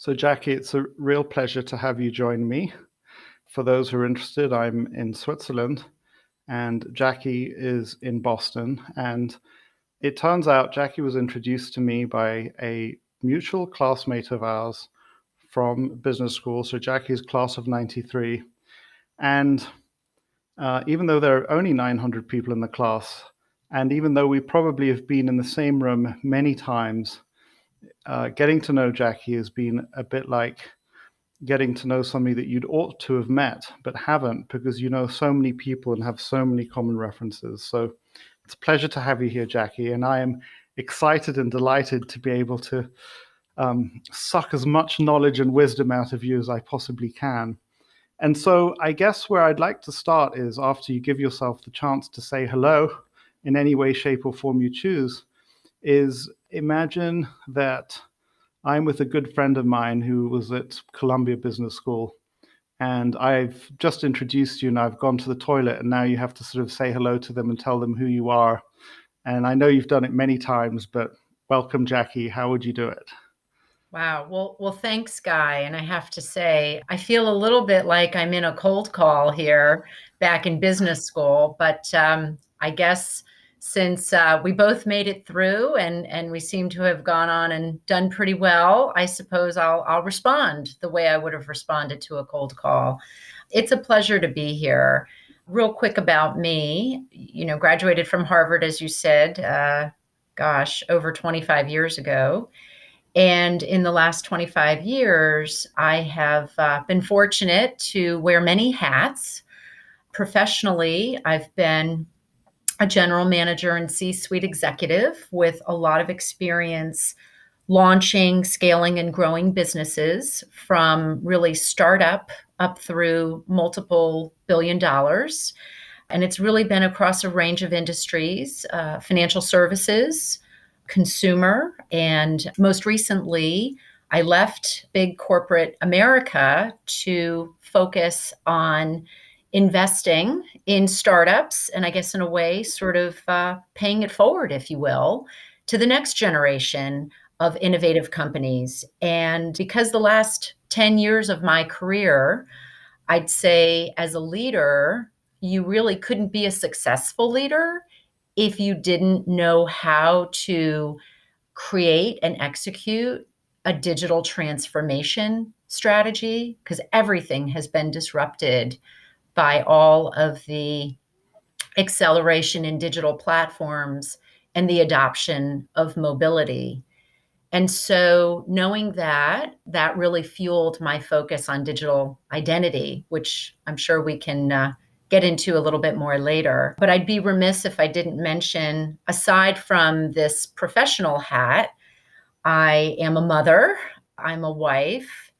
So, Jackie, it's a real pleasure to have you join me. For those who are interested, I'm in Switzerland and Jackie is in Boston. And it turns out Jackie was introduced to me by a mutual classmate of ours from business school. So, Jackie's class of 93. And even though there are only 900 people in the class, and even though we probably have been in the same room many times, getting to know Jackie has been a bit like getting to know somebody that you'd ought to have met but haven't because you know so many people and have so many common references. So it's a pleasure to have you here, Jackie, and I am excited and delighted to be able to suck as much knowledge and wisdom out of you as I possibly can. And so I guess where I'd like to start is after you give yourself the chance to say hello in any way, shape, or form you choose, is imagine that I'm with a good friend of mine who was at Columbia Business School, and I've just introduced you and I've gone to the toilet, and now you have to sort of say hello to them and tell them who you are. And I know you've done it many times, but welcome, Jackie. How would you do it? Wow. Well, thanks, Guy. And I have to say, I feel a little bit like I'm in a cold call here back in business school. But I guess since we both made it through and we seem to have gone on and done pretty well, I suppose I'll respond the way I would have responded to a cold call. It's a pleasure to be here. Real quick about me, graduated from Harvard, as you said, gosh, over 25 years ago. And in the last 25 years, I have been fortunate to wear many hats. Professionally, I've been a general manager and C suite executive with a lot of experience launching, scaling, and growing businesses from really startup up through multiple $1 billion. And it's really been across a range of industries, financial services, consumer, and most recently, I left big corporate America to focus on investing in startups and I guess in a way, sort of paying it forward, if you will, to the next generation of innovative companies. And because the last 10 years of my career, I'd say as a leader, you really couldn't be a successful leader if you didn't know how to create and execute a digital transformation strategy, because everything has been disrupted by all of the acceleration in digital platforms and the adoption of mobility. And so knowing that, that really fueled my focus on digital identity, which I'm sure we can get into a little bit more later. But I'd be remiss if I didn't mention, aside from this professional hat, I am a mother, I'm a wife,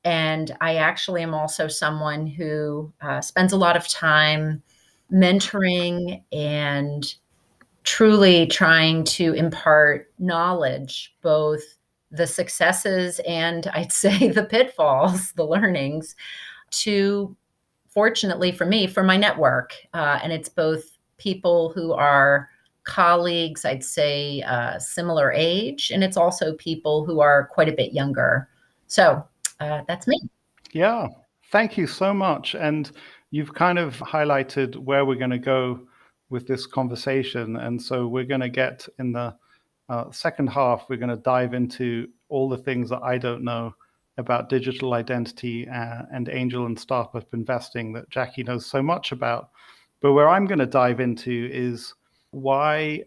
and I actually am also someone who spends a lot of time mentoring and truly trying to impart knowledge, both the successes and I'd say the pitfalls, the learnings, to fortunately for me, for my network. And it's both people who are colleagues, I'd say similar age, and it's also people who are quite a bit younger. So that's me. Yeah, thank you so much. And you've kind of highlighted where we're going to go with this conversation. And so we're going to get in the second half, we're going to dive into all the things that I don't know about digital identity and angel and startup investing that Jackie knows so much about. But where I'm going to dive into is why.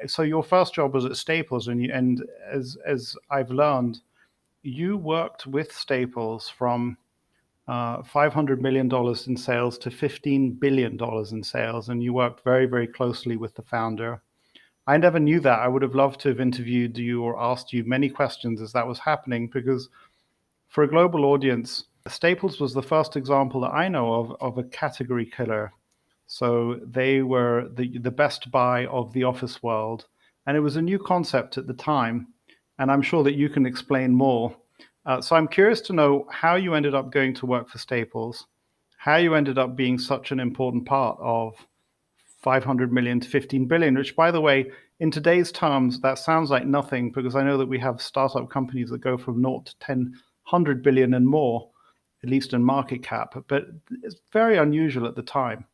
So your first job was at Staples, and as I've learned, you worked with Staples from $500 million in sales to $15 billion in sales, and you worked very, very closely with the founder. I never knew that. I would have loved to have interviewed you or asked you many questions as that was happening, because for a global audience, Staples was the first example that I know of a category killer. So they were the Best Buy of the office world. And it was a new concept at the time. And I'm sure that you can explain more. So I'm curious to know how you ended up going to work for Staples, how you ended up being such an important part of 500 million to 15 billion, which, by the way, in today's terms, that sounds like nothing, because I know that we have startup companies that go from naught to 10 100 billion and more, at least in market cap, but it's very unusual at the time.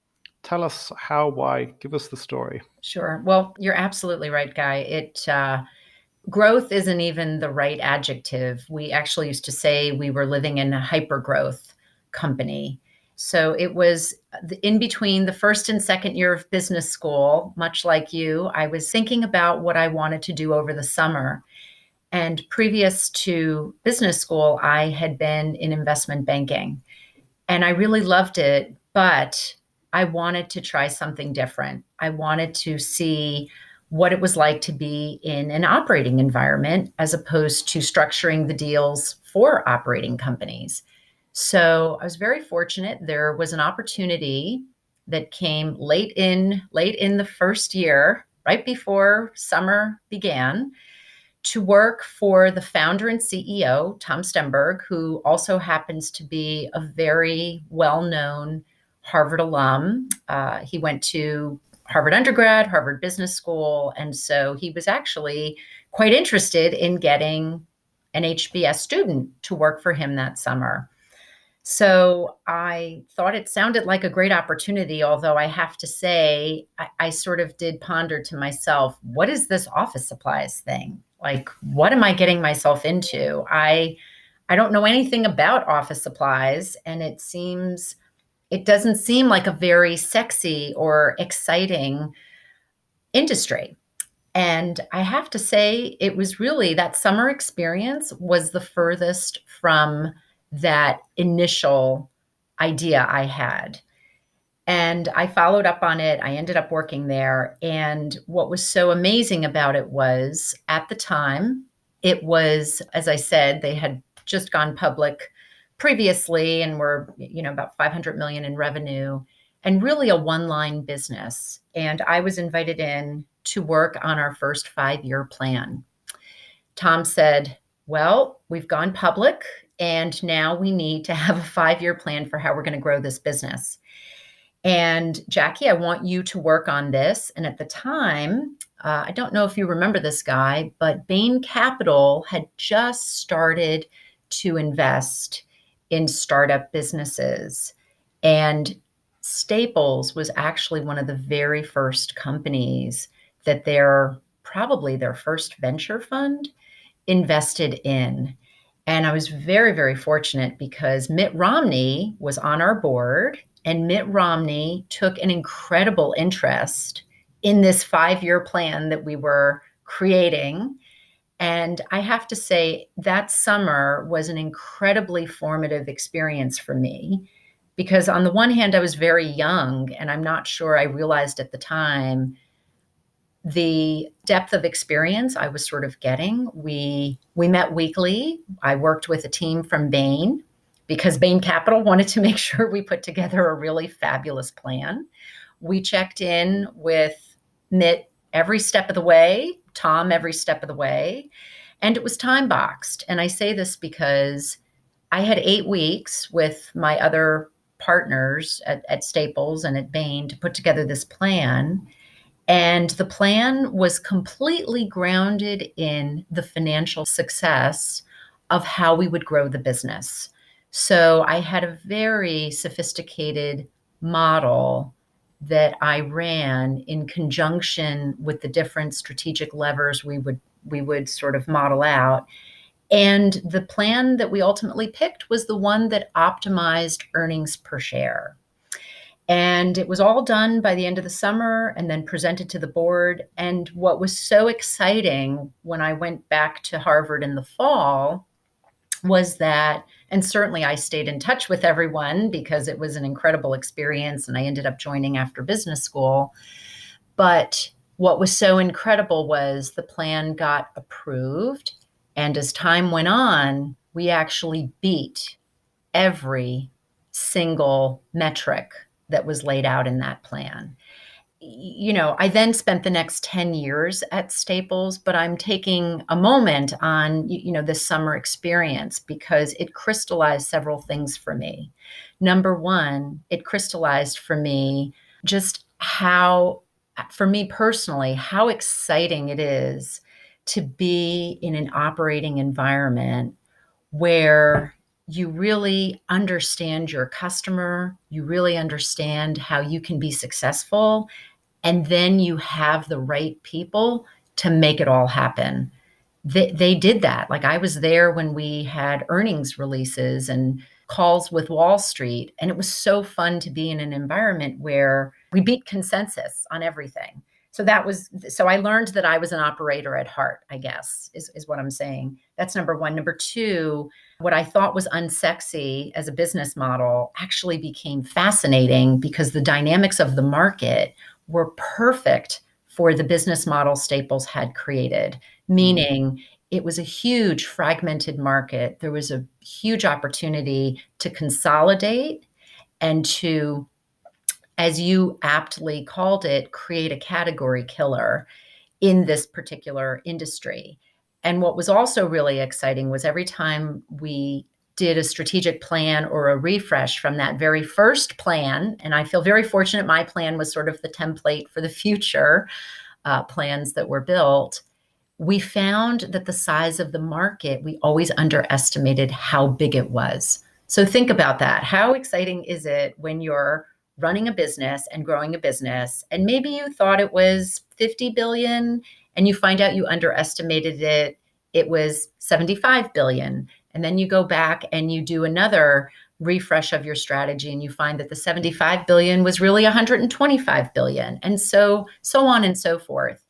Tell us how, why, give us the story. Sure. Well, you're absolutely right, Guy. Growth isn't even the right adjective. We actually used to say we were living in a hyper growth company. So it was in between the first and second year of business school, much like you, I was thinking about what I wanted to do over the summer. And previous to business school, I had been in investment banking and I really loved it, but I wanted to try something different. I wanted to see what it was like to be in an operating environment as opposed to structuring the deals for operating companies. So I was very fortunate. There was an opportunity that came late in the first year, right before summer began, to work for the founder and CEO, Tom Stemberg, who also happens to be a very well known Harvard alum. He went to Harvard undergrad, Harvard Business School. And so he was actually quite interested in getting an HBS student to work for him that summer. So I thought it sounded like a great opportunity, although I have to say, I sort of did ponder to myself, what is this office supplies thing? Like, what am I getting myself into? I don't know anything about office supplies, and it doesn't seem like a very sexy or exciting industry. And I have to say, it was really that summer experience was the furthest from that initial idea I had. And I followed up on it. I ended up working there. And what was so amazing about it was at the time, it was, as I said, they had just gone public previously and were, about 500 million in revenue and really a one-line business. And I was invited in to work on our first 5-year plan. Tom said, well, we've gone public and now we need to have a 5-year plan for how we're going to grow this business. And Jackie, I want you to work on this. And at the time, I don't know if you remember this guy, but Bain Capital had just started to invest in startup businesses. And Staples was actually one of the very first companies that probably their first venture fund invested in. And I was very, very fortunate because Mitt Romney was on our board, and Mitt Romney took an incredible interest in this 5-year plan that we were creating. And I have to say, that summer was an incredibly formative experience for me because, on the one hand, I was very young, and I'm not sure I realized at the time the depth of experience I was sort of getting. We met weekly. I worked with a team from Bain because Bain Capital wanted to make sure we put together a really fabulous plan. We checked in with Mitt every step of the way, Tom every step of the way, and it was time boxed. And I say this because I had 8 weeks with my other partners at Staples and at Bain to put together this plan. And the plan was completely grounded in the financial success of how we would grow the business. So I had a very sophisticated model that I ran in conjunction with the different strategic levers we would sort of model out. And the plan that we ultimately picked was the one that optimized earnings per share. And it was all done by the end of the summer and then presented to the board. And what was so exciting when I went back to Harvard in the fall was that, and certainly I stayed in touch with everyone because it was an incredible experience and I ended up joining after business school. But what was so incredible was the plan got approved. And as time went on, we actually beat every single metric that was laid out in that plan. I then spent the next 10 years at Staples, but I'm taking a moment on, this summer experience because it crystallized several things for me. Number one, it crystallized for me just for me personally, how exciting it is to be in an operating environment where you really understand your customer, you really understand how you can be successful, and then you have the right people to make it all happen. They did that. Like I was there when we had earnings releases and calls with Wall Street. And it was so fun to be in an environment where we beat consensus on everything. So I learned that I was an operator at heart, I guess, is what I'm saying. That's number one. Number two, what I thought was unsexy as a business model actually became fascinating because the dynamics of the market were perfect for the business model Staples had created, Mm. meaning it was a huge fragmented market. There was a huge opportunity to consolidate and to, as you aptly called it, create a category killer in this particular industry. And what was also really exciting was every time we did a strategic plan or a refresh from that very first plan, and I feel very fortunate my plan was sort of the template for the future plans that were built, we found that the size of the market, we always underestimated how big it was. So think about that. How exciting is it when you're running a business and growing a business, and maybe you thought it was 50 billion and you find out you underestimated it, it was 75 billion. And then you go back and you do another refresh of your strategy and you find that the 75 billion was really 125 billion, and so on and so forth.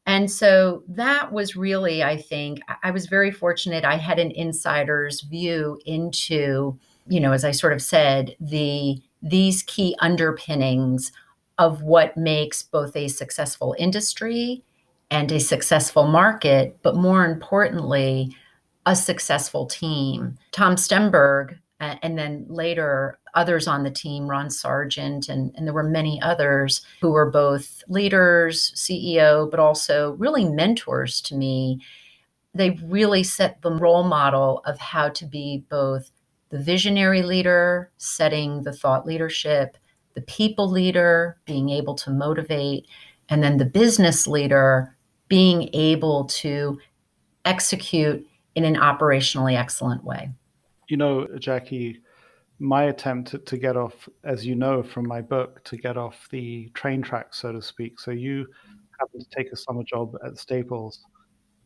And so that was really, I think, I was very fortunate. I had an insider's view into, as I sort of said, these key underpinnings of what makes both a successful industry and a successful market, but more importantly, a successful team. Tom Stemberg, and then later others on the team, Ron Sargent, and there were many others who were both leaders, CEO, but also really mentors to me. They really set the role model of how to be both the visionary leader, setting the thought leadership, the people leader, being able to motivate, and then the business leader, being able to execute in an operationally excellent way. Jackie, my attempt to get off, as you know from my book, to get off the train tracks, so to speak. So you happened to take a summer job at Staples.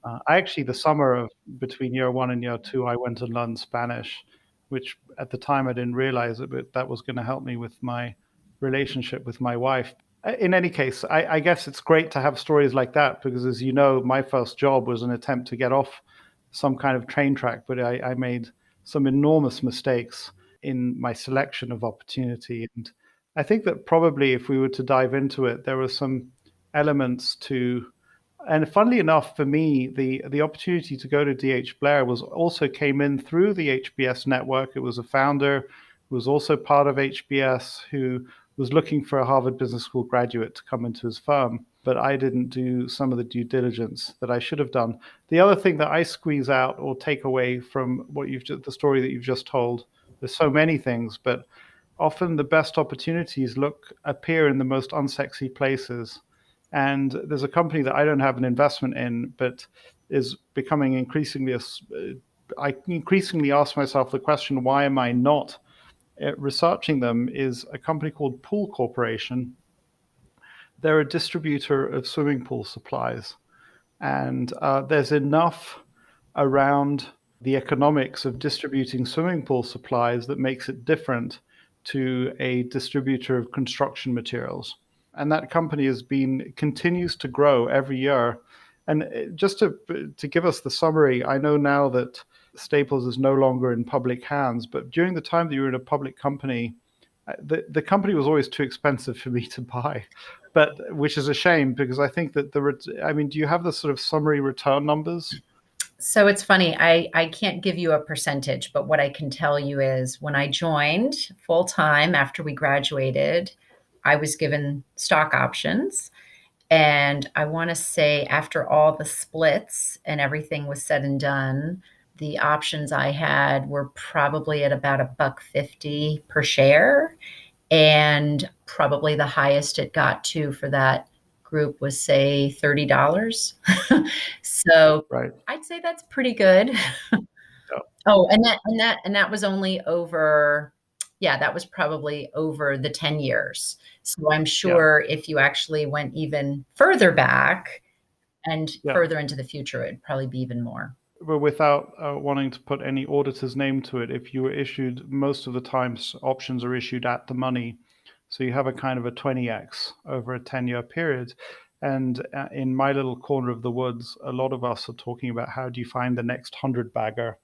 I actually, the summer of between year one and year two, I went and learned Spanish, which at the time I didn't realize it, but that was going to help me with my relationship with my wife. In any case, I guess it's great to have stories like that because, as you know, my first job was an attempt to get off some kind of train track, but I made some enormous mistakes in my selection of opportunity. And I think that probably if we were to dive into it, there were some elements to, and funnily enough, for me, the opportunity to go to DH Blair was also came in through the HBS network. It was a founder who was also part of HBS who was looking for a Harvard Business School graduate to come into his firm. But I didn't do some of the due diligence that I should have done. The other thing that I squeeze out or take away from the story that you've just told, there's so many things, but often the best opportunities appear in the most unsexy places. And there's a company that I don't have an investment in, but is becoming increasingly. I increasingly ask myself the question: why am I not researching them? Is a company called Pool Corporation. They're a distributor of swimming pool supplies, and there's enough around the economics of distributing swimming pool supplies that makes it different to a distributor of construction materials. And that company continues to grow every year. And just to give us the summary, I know now that Staples is no longer in public hands, but during the time that you were in a public company, the company was always too expensive for me to buy, but which is a shame because I think that do you have the sort of summary return numbers? So it's funny, I can't give you a percentage, but what I can tell you is when I joined full time after we graduated, I was given stock options. And I want to say, after all the splits and everything was said and done, the options I had were probably at about a buck 50 per share. And probably the highest it got to for that group was, say, $30. So Right. I'd say that's pretty good. Oh, and that was only over, yeah, that was probably over the 10 years. So I'm Yeah, sure if you actually went even further back and yeah. further into the future, it'd probably be even more. But without wanting to put any auditor's name to it, if you were issued, most of the times options are issued at the money. So you have a kind of a 20x over a 10-year period. And in my little corner of the woods, a lot of us are talking about how do you find the next 100 bagger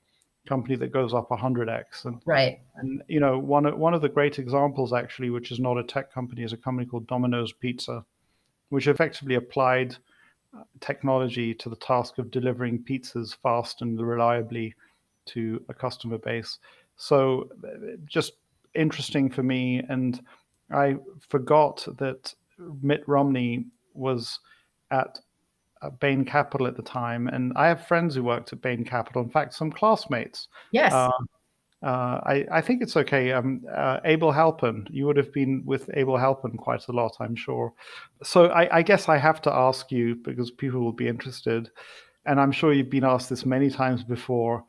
company that goes up 100x. Right. And you know, one of the great examples actually, which is not a tech company, is a company called Domino's Pizza, which effectively applied technology to the task of delivering pizzas fast and reliably to a customer base. So just interesting for me. And I forgot that Mitt Romney was at Bain Capital at the time. And I have friends who worked at Bain Capital. In fact, some classmates. Yes. Uh, I think it's okay. Abel Halpern, you would have been with Abel Halpern quite a lot, I'm sure. So I guess I have to ask you because people will be interested, and I'm sure you've been asked this many times before.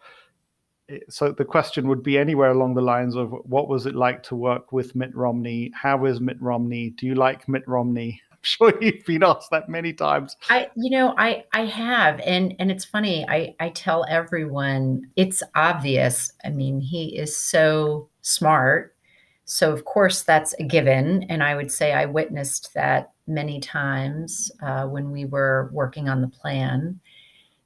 So the question would be anywhere along the lines of what was it like to work with Mitt Romney? How is Mitt Romney? Do you like Mitt Romney? I'm sure you've been asked that many times. I have, and it's funny. I tell everyone it's obvious. I mean, he is so smart. So of course that's a given, and I would say I witnessed that many times when we were working on the plan.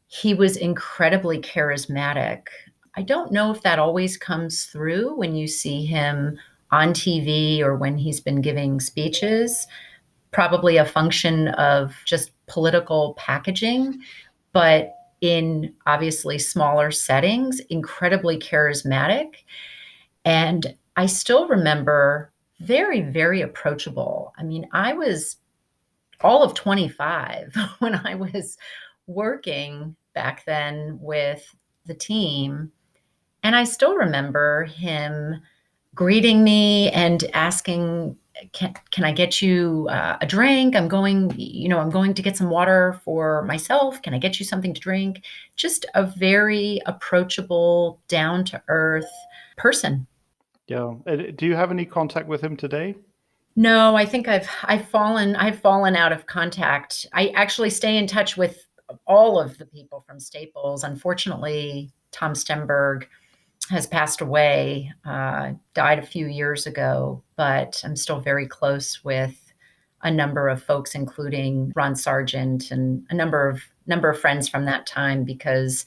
He was incredibly charismatic. I don't know if that always comes through when you see him on TV or when he's been giving speeches, probably a function of just political packaging, but in obviously smaller settings, incredibly charismatic. And I still remember very, very approachable. I mean, I was all of 25 when I was working back then with the team. And I still remember him greeting me and asking, can I get you a drink? I'm going to get some water for myself. Can I get you something to drink? Just a very approachable, down to earth person. Yeah. Do you have any contact with him today? No, I think I've fallen out of contact. I actually stay in touch with all of the people from Staples. Unfortunately, Tom Stemberg has passed away, died a few years ago, but I'm still very close with a number of folks, including Ron Sargent and a number of friends from that time, because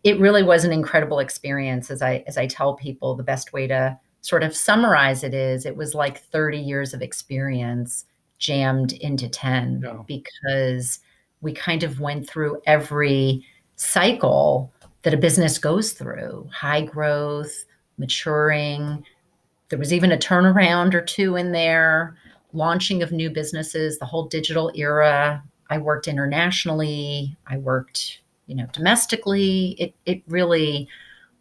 it really was an incredible experience. As I tell people, the best way to sort of summarize it is it was like 30 years of experience jammed into 10 Yeah. because we kind of went through every cycle that a business goes through: high growth, maturing. There was even a turnaround or two in there, launching of new businesses, the whole digital era. I worked internationally. I worked, domestically. It really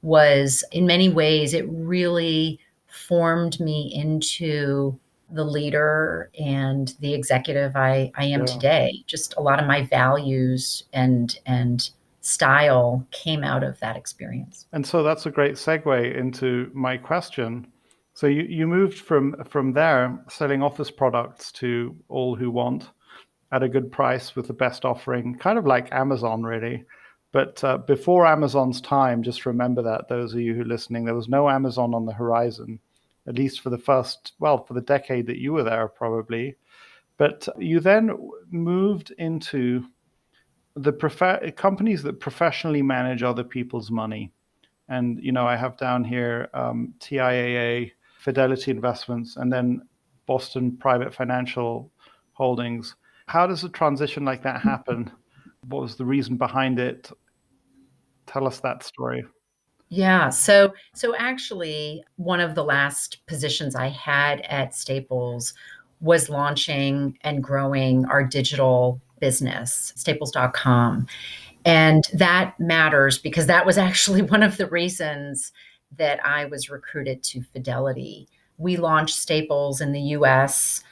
was, in many ways, it really formed me into the leader and the executive I am Yeah. today. Just a lot of my values and style came out of that experience. And so that's a great segue into my question. So you moved from there selling office products to all who want at a good price with the best offering, kind of like Amazon, really. But before Amazon's time, just remember that those of you who are listening, there was no Amazon on the horizon, at least for the first, well, for the decade that you were there, probably. But you then moved into the companies that professionally manage other people's money. And you know, I have down here TIAA, Fidelity Investments, and then Boston Private Financial Holdings. How does a transition like that happen? What was the reason behind it? Tell us that story. Yeah. So actually, one of the last positions I had at Staples was launching and growing our digital business, staples.com. And that matters because that was actually one of the reasons that I was recruited to Fidelity. We launched Staples in the US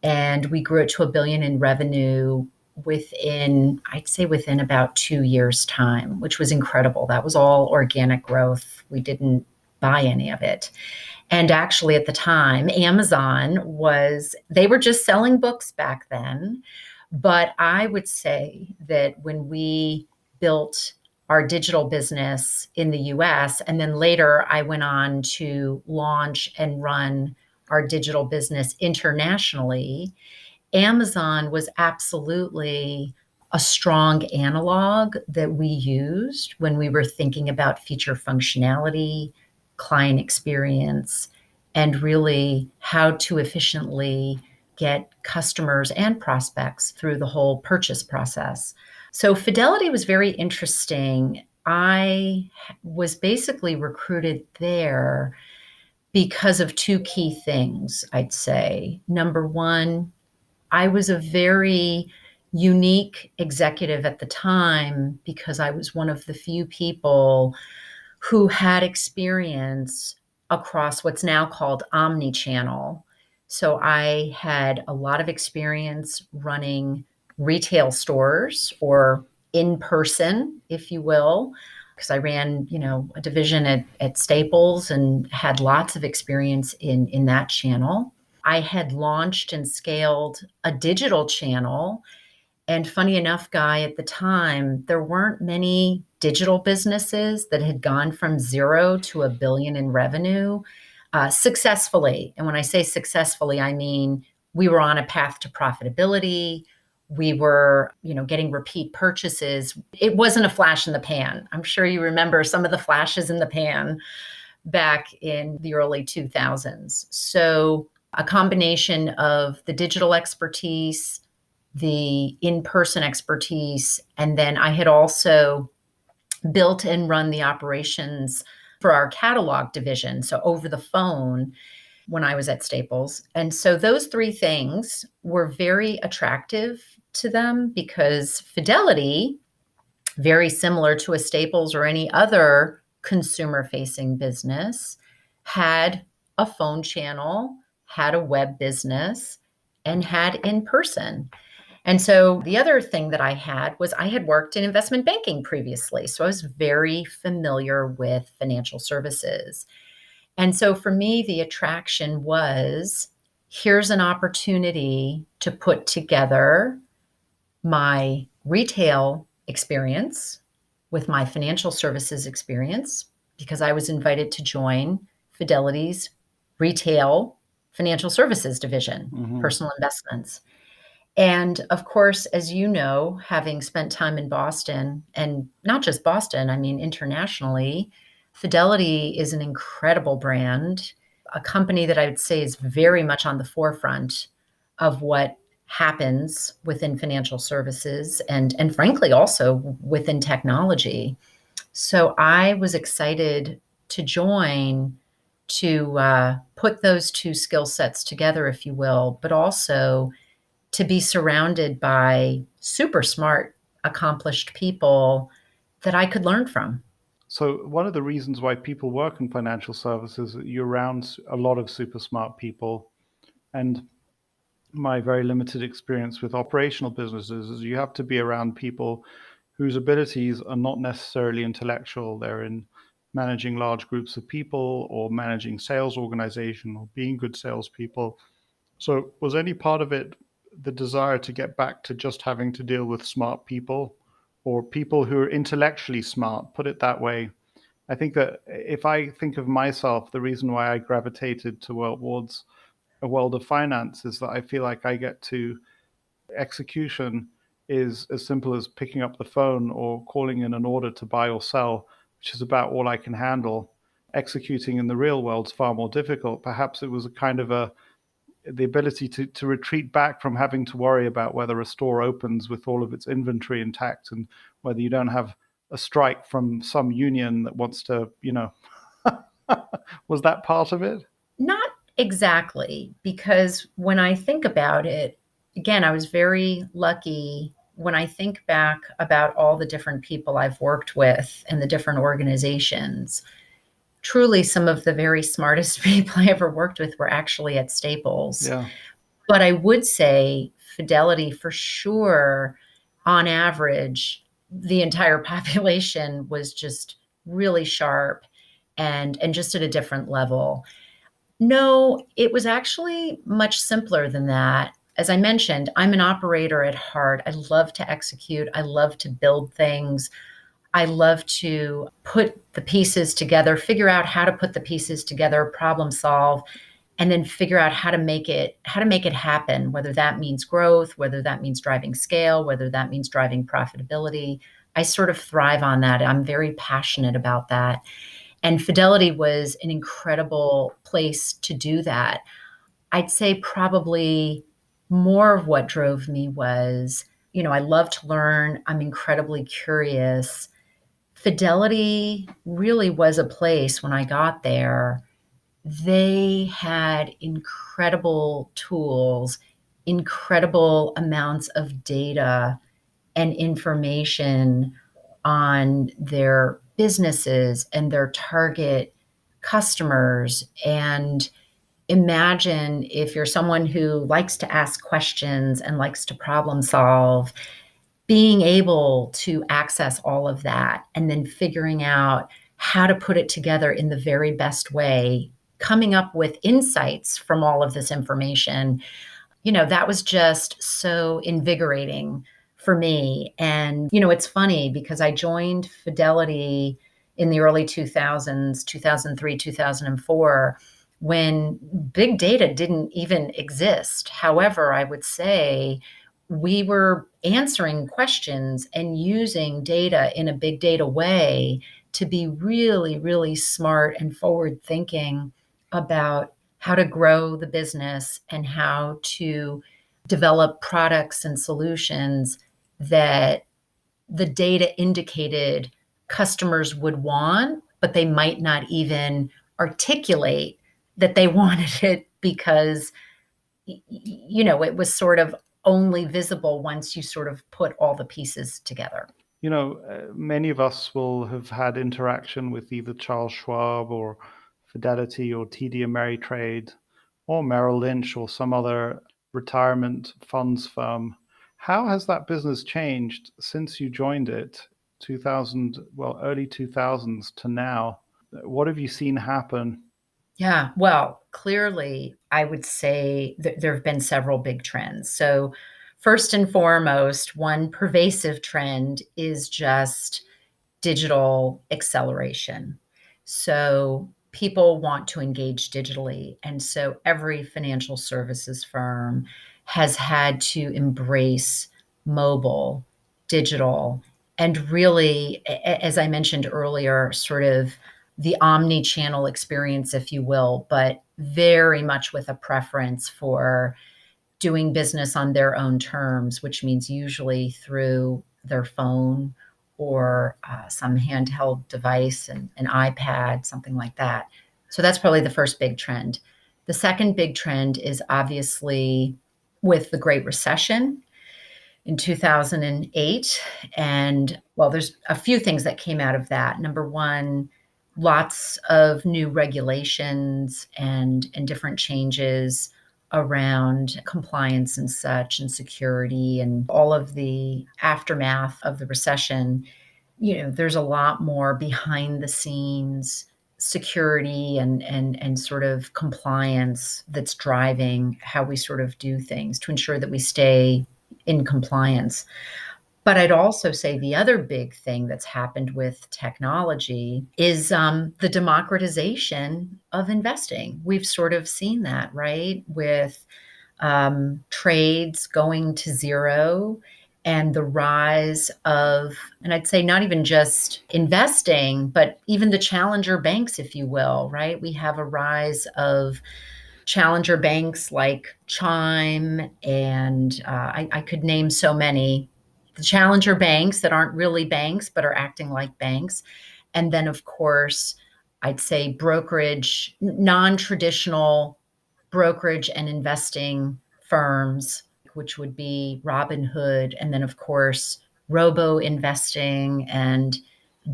and we grew it to $1 billion in revenue I'd say within about 2 years' time, which was incredible. That was all organic growth. We didn't buy any of it. And actually, at the time, they were just selling books back then. But I would say that when we built our digital business in the US, and then later I went on to launch and run our digital business internationally, Amazon was absolutely a strong analog that we used when we were thinking about feature functionality, client experience, and really how to efficiently get customers and prospects through the whole purchase process. So Fidelity was very interesting. I was basically recruited there because of two key things, I'd say. Number one, I was a very unique executive at the time because I was one of the few people who had experience across what's now called omni-channel. So I had a lot of experience running retail stores, or in person, if you will, because I ran, a division at Staples and had lots of experience in that channel. I had launched and scaled a digital channel. And funny enough, Guy, at the time, there weren't many digital businesses that had gone from 0 to $1 billion in revenue successfully. And when I say successfully, I mean we were on a path to profitability. We were, getting repeat purchases. It wasn't a flash in the pan. I'm sure you remember some of the flashes in the pan back in the early 2000s. So a combination of the digital expertise, the in-person expertise, and then I had also built and run the operations for our catalog division, so over the phone, when I was at Staples. And so those three things were very attractive to them because Fidelity, very similar to a Staples or any other consumer-facing business, had a phone channel, had a web business, and had in-person. And so the other thing that I had was I had worked in investment banking previously. So I was very familiar with financial services. And so for me, the attraction was, here's an opportunity to put together my retail experience with my financial services experience, because I was invited to join Fidelity's retail financial services division, personal investments. And of course, as you know, having spent time in Boston, and not just Boston, I mean, internationally, Fidelity is an incredible brand, a company that I would say is very much on the forefront of what happens within financial services and frankly, also within technology. So I was excited to join to put those two skill sets together, if you will, but also to be surrounded by super smart, accomplished people that I could learn from. So one of the reasons why people work in financial services, you're around a lot of super smart people. And my very limited experience with operational businesses is you have to be around people whose abilities are not necessarily intellectual. They're in managing large groups of people or managing sales organization or being good salespeople. So was any part of it the desire to get back to just having to deal with smart people or people who are intellectually smart, put it that way? I think that if I think of myself, the reason why I gravitated towards a world of finance is that I feel like I get to execution is as simple as picking up the phone or calling in an order to buy or sell, which is about all I can handle. Executing in the real world is far more difficult. Perhaps it was a kind of the ability to retreat back from having to worry about whether a store opens with all of its inventory intact and whether you don't have a strike from some union that wants to, was that part of it? Not exactly, because when I think about it, again, I was very lucky. When I think back about all the different people I've worked with and the different organizations, truly some of the very smartest people I ever worked with were actually at Staples. Yeah. But I would say Fidelity for sure, on average, the entire population was just really sharp and just at a different level. No, it was actually much simpler than that. As I mentioned, I'm an operator at heart. I love to execute. I love to build things. I love to put the pieces together, figure out how to put the pieces together, problem solve, and then figure out how to make it happen, whether that means growth, whether that means driving scale, whether that means driving profitability. I sort of thrive on that. I'm very passionate about that. And Fidelity was an incredible place to do that. I'd say probably more of what drove me was, I love to learn. I'm incredibly curious. Fidelity really was a place when I got there. They had incredible tools, incredible amounts of data and information on their businesses and their target customers. And imagine if you're someone who likes to ask questions and likes to problem solve, being able to access all of that and then figuring out how to put it together in the very best way, coming up with insights from all of this information, that was just so invigorating for me. And, it's funny because I joined Fidelity in the early 2000s, 2003, 2004, when big data didn't even exist. However, I would say we were answering questions and using data in a big data way to be really, really smart and forward thinking about how to grow the business and how to develop products and solutions that the data indicated customers would want, but they might not even articulate that they wanted it because it was sort of only visible once you sort of put all the pieces together. Many of us will have had interaction with either Charles Schwab or Fidelity or TD Ameritrade or Merrill Lynch or some other retirement funds firm. How has that business changed since you joined it, 2000, well, early 2000s to now? What have you seen happen? Yeah, well, clearly, I would say that there have been several big trends. So, first and foremost, one pervasive trend is just digital acceleration. So people want to engage digitally. And so every financial services firm has had to embrace mobile, digital, and really, as I mentioned earlier, sort of the omni channel experience, if you will, but very much with a preference for doing business on their own terms, which means usually through their phone or some handheld device, an iPad, something like that. So that's probably the first big trend. The second big trend is obviously with the Great Recession in 2008. And well, there's a few things that came out of that. Number one, lots of new regulations and different changes around compliance and such and security and all of the aftermath of the recession. There's a lot more behind the scenes security and sort of compliance that's driving how we sort of do things to ensure that we stay in compliance. But I'd also say the other big thing that's happened with technology is the democratization of investing. We've sort of seen that, right? With trades going to zero and the rise of, and I'd say not even just investing, but even the challenger banks, if you will, right? We have a rise of challenger banks like Chime, and I could name so many. The challenger banks that aren't really banks, but are acting like banks. And then, of course, I'd say brokerage, non traditional brokerage and investing firms, which would be Robinhood. And then, of course, robo investing and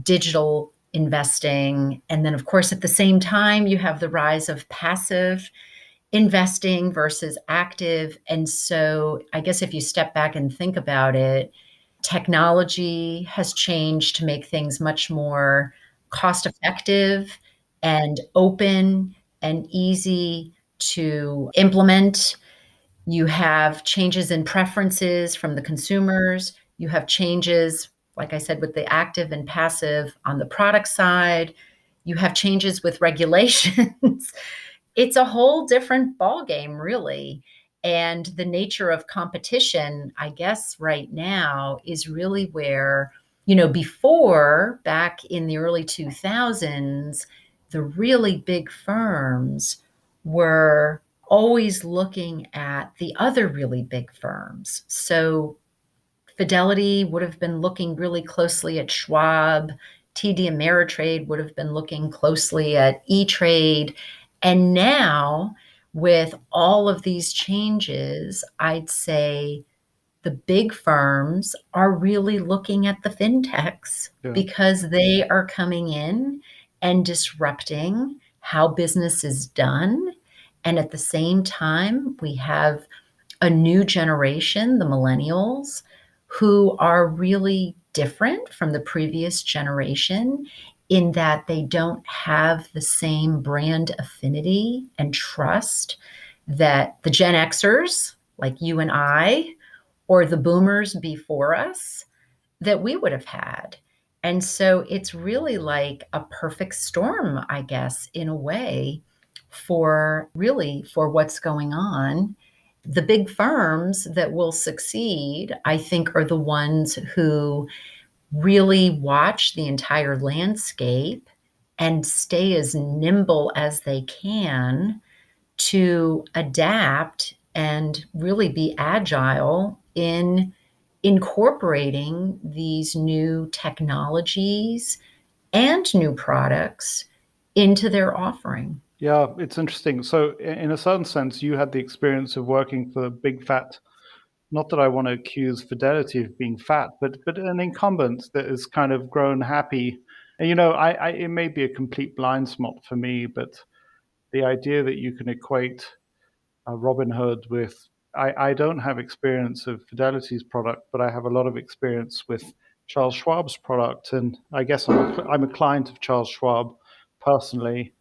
digital investing. And then, of course, at the same time, you have the rise of passive investing versus active. And so I guess if you step back and think about it, technology has changed to make things much more cost effective and open and easy to implement. You have changes in preferences from the consumers. You have changes, like I said, with the active and passive on the product side. You have changes with regulations. It's a whole different ballgame, really. And the nature of competition, I guess, right now is really where, before, back in the early 2000s, the really big firms were always looking at the other really big firms. So Fidelity would have been looking really closely at Schwab. TD Ameritrade would have been looking closely at E-Trade. And now, with all of these changes, I'd say the big firms are really looking at the fintechs Yeah. because they are coming in and disrupting how business is done. And at the same time, we have a new generation, the millennials, who are really different from the previous generation in that they don't have the same brand affinity and trust that the Gen Xers, like you and I, or the boomers before us, that we would have had. And so it's really like a perfect storm, I guess, in a way, for what's going on. The big firms that will succeed, I think, are the ones who really watch the entire landscape and stay as nimble as they can to adapt and really be agile in incorporating these new technologies and new products into their offering. Yeah, it's interesting. So, in a certain sense, you had the experience of working for big fat. Not that I want to accuse Fidelity of being fat, but an incumbent that has kind of grown happy. And it may be a complete blind spot for me, but the idea that you can equate Robin Hood with I don't have experience of Fidelity's product, but I have a lot of experience with Charles Schwab's product, and I guess I'm a client of Charles Schwab personally.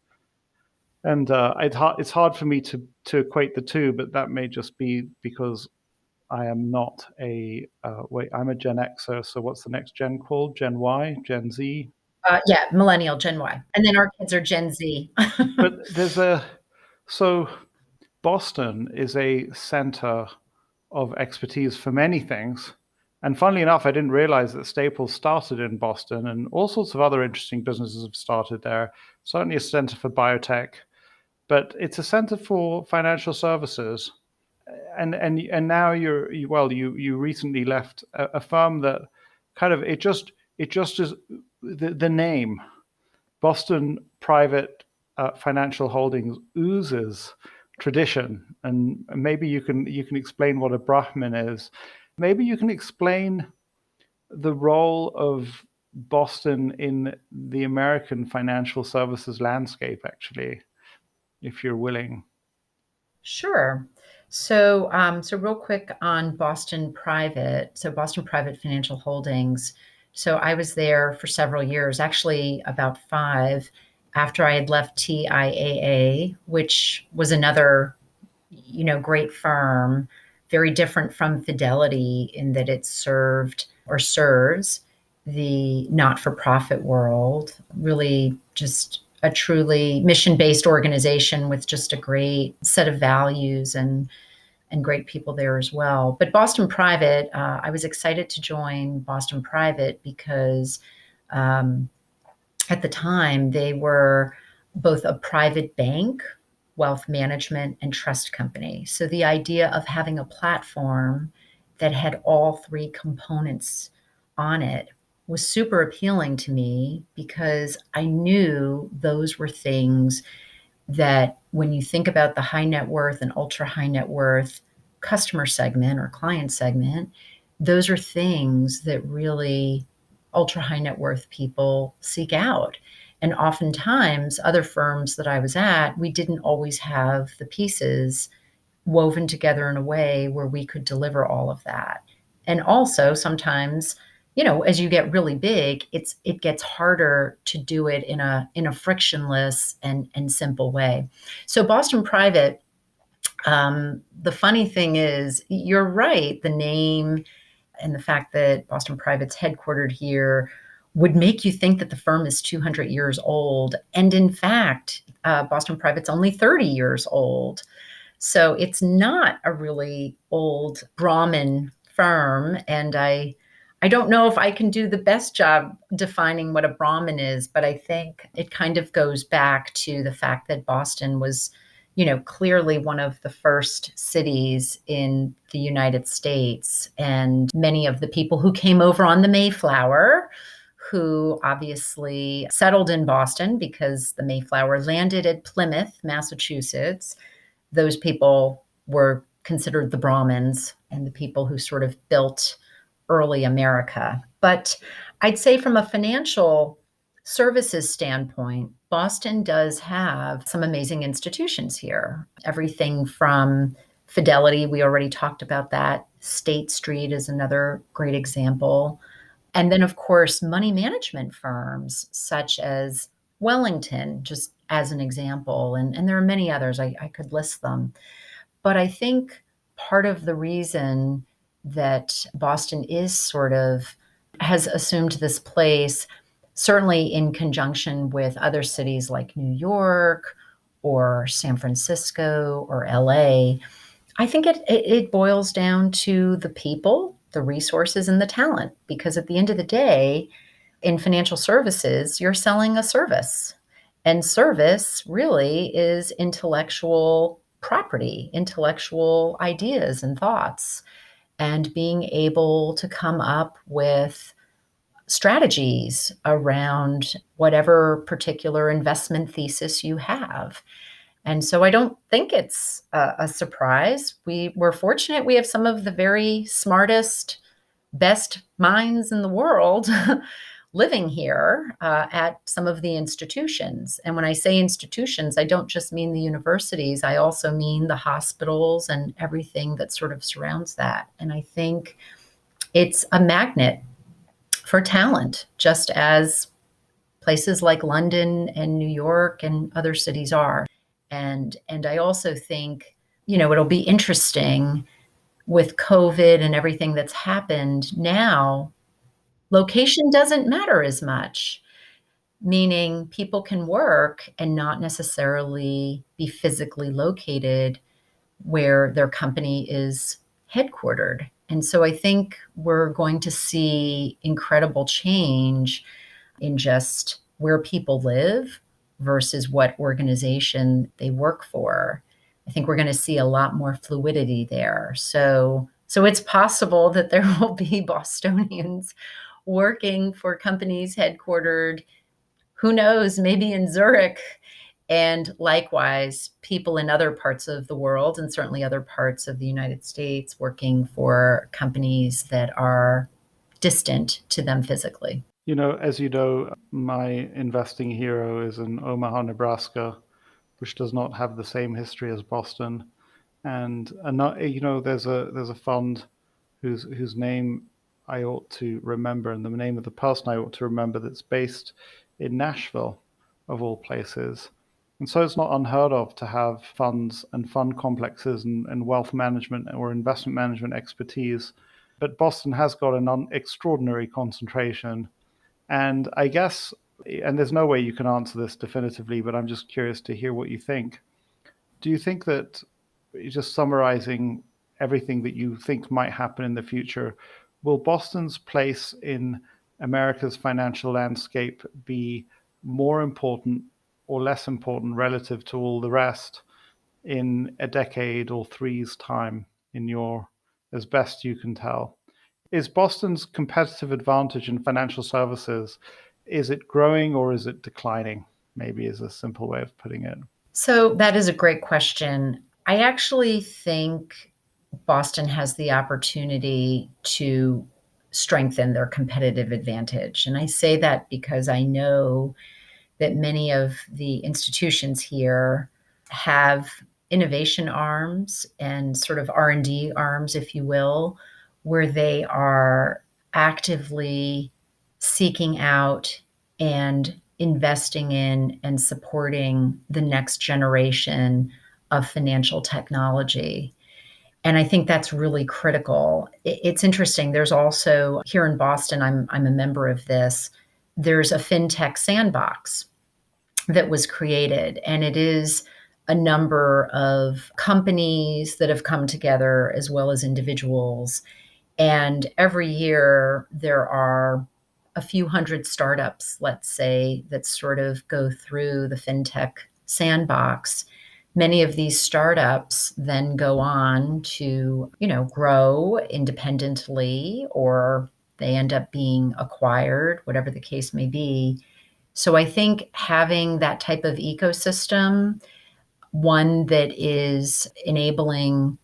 And it's hard for me to equate the two, but that may just be because I am not wait, I'm a Gen Xer, so what's the next gen called? Gen Y, Gen Z? Yeah, millennial, Gen Y. And then our kids are Gen Z. But so Boston is a center of expertise for many things. And funnily enough, I didn't realize that Staples started in Boston, and all sorts of other interesting businesses have started there. Certainly a center for biotech, but it's a center for financial services. And now you recently left a firm that kind of it just is the name Boston Private Financial Holdings oozes tradition, and maybe you can explain what a Brahmin is. Maybe you can explain the role of Boston in the American financial services landscape, actually, if you're willing. Sure. So real quick on Boston Private. So Boston Private Financial Holdings. So I was there for several years, actually about five, after I had left TIAA, which was another, great firm, very different from Fidelity in that it served or serves the not-for-profit world, really just a truly mission-based organization with just a great set of values and great people there as well. But Boston Private, I was excited to join Boston Private because um, at the time they were both a private bank, wealth management, and trust company. So the idea of having a platform that had all three components on it was super appealing to me because I knew those were things that when you think about the high net worth and ultra high net worth customer segment or client segment, those are things that really ultra high net worth people seek out. And oftentimes, other firms that I was at, we didn't always have the pieces woven together in a way where we could deliver all of that. And also sometimes, as you get really big, it gets harder to do it in a frictionless and simple way. So Boston Private, the funny thing is, you're right. The name and the fact that Boston Private's headquartered here would make you think that the firm is 200 years old. And in fact, Boston Private's only 30 years old. So it's not a really old Brahmin firm. And I don't know if I can do the best job defining what a Brahmin is, but I think it kind of goes back to the fact that Boston was, clearly one of the first cities in the United States. And many of the people who came over on the Mayflower, who obviously settled in Boston because the Mayflower landed at Plymouth, Massachusetts, those people were considered the Brahmins and the people who sort of built early America. But I'd say from a financial services standpoint, Boston does have some amazing institutions here. Everything from Fidelity, we already talked about that. State Street is another great example. And then, of course, money management firms such as Wellington, just as an example. And there are many others, I could list them. But I think part of the reason that Boston is sort of has assumed this place, certainly in conjunction with other cities like New York or San Francisco or LA, I think it boils down to the people, the resources, and the talent. Because at the end of the day, in financial services, you're selling a service. And service really is intellectual property, intellectual ideas and thoughts, and being able to come up with strategies around whatever particular investment thesis you have. And so I don't think it's a surprise. We're fortunate we have some of the very smartest, best minds in the world living here at some of the institutions. And when I say institutions, I don't just mean the universities, I also mean the hospitals and everything that sort of surrounds that. And I think it's a magnet for talent, just as places like London and New York and other cities are. And I also think, it'll be interesting with COVID and everything that's happened now. Location doesn't matter as much, meaning people can work and not necessarily be physically located where their company is headquartered. And so I think we're going to see incredible change in just where people live versus what organization they work for. I think we're going to see a lot more fluidity there. So it's possible that there will be Bostonians working for companies headquartered, who knows, maybe in Zurich, and likewise, people in other parts of the world and certainly other parts of the United States working for companies that are distant to them physically. As you know, my investing hero is in Omaha, Nebraska, which does not have the same history as Boston. And there's a fund whose name I ought to remember, and the name of the person I ought to remember, that's based in Nashville, of all places. And so it's not unheard of to have funds and fund complexes and wealth management or investment management expertise. But Boston has got an extraordinary concentration. And I guess, and there's no way you can answer this definitively, but I'm just curious to hear what you think. Do you think that, just summarizing everything that you think might happen in the future, will Boston's place in America's financial landscape be more important or less important relative to all the rest in a decade or three's time, as best you can tell? Is Boston's competitive advantage in financial services, is it growing or is it declining? Maybe is a simple way of putting it. So that is a great question. I actually think Boston has the opportunity to strengthen their competitive advantage. And I say that because I know that many of the institutions here have innovation arms and sort of R&D arms, if you will, where they are actively seeking out and investing in and supporting the next generation of financial technology. And I think that's really critical. It's interesting. There's also here in Boston, I'm a member of this. There's a fintech sandbox that was created, and it is a number of companies that have come together as well as individuals. And every year there are a few hundred startups, let's say, that sort of go through the fintech sandbox. Many of these startups then go on to, grow independently, or they end up being acquired, whatever the case may be. So I think having that type of ecosystem, one that is enabling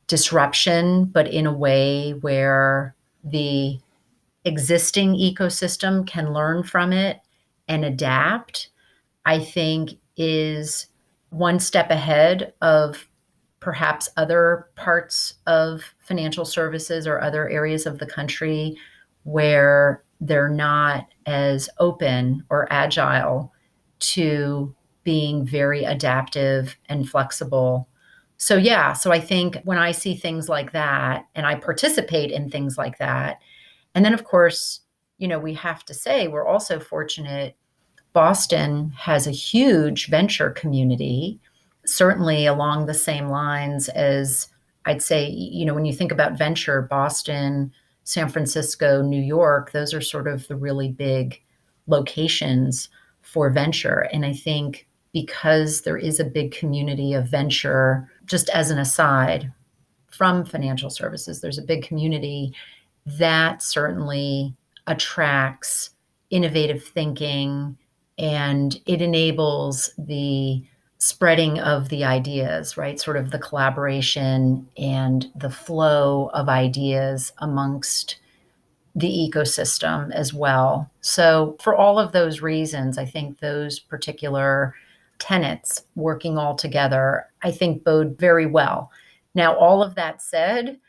disruption, but in a way where the existing ecosystem can learn from it and adapt, I think is one step ahead of perhaps other parts of financial services or other areas of the country where they're not as open or agile to being very adaptive and flexible. So, yeah, so I think when I see things like that and I participate in things like that, and then of course, we have to say we're also fortunate. Boston has a huge venture community, certainly along the same lines as I'd say, when you think about venture, Boston, San Francisco, New York, those are sort of the really big locations for venture. And I think because there is a big community of venture, just as an aside from financial services, there's a big community that certainly attracts innovative thinking, and it enables the spreading of the ideas, right? Sort of the collaboration and the flow of ideas amongst the ecosystem as well. So, for all of those reasons, I think those particular tenets working all together, I think bode very well. Now, all of that said,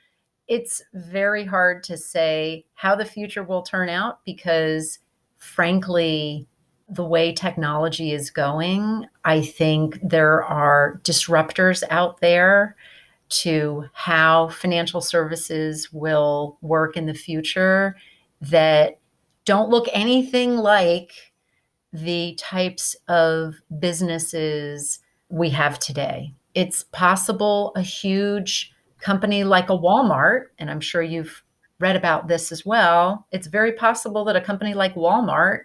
it's very hard to say how the future will turn out because, frankly, the way technology is going, I think there are disruptors out there to how financial services will work in the future that don't look anything like the types of businesses we have today. It's possible a huge company like a Walmart, and I'm sure you've read about this as well, it's very possible that a company like Walmart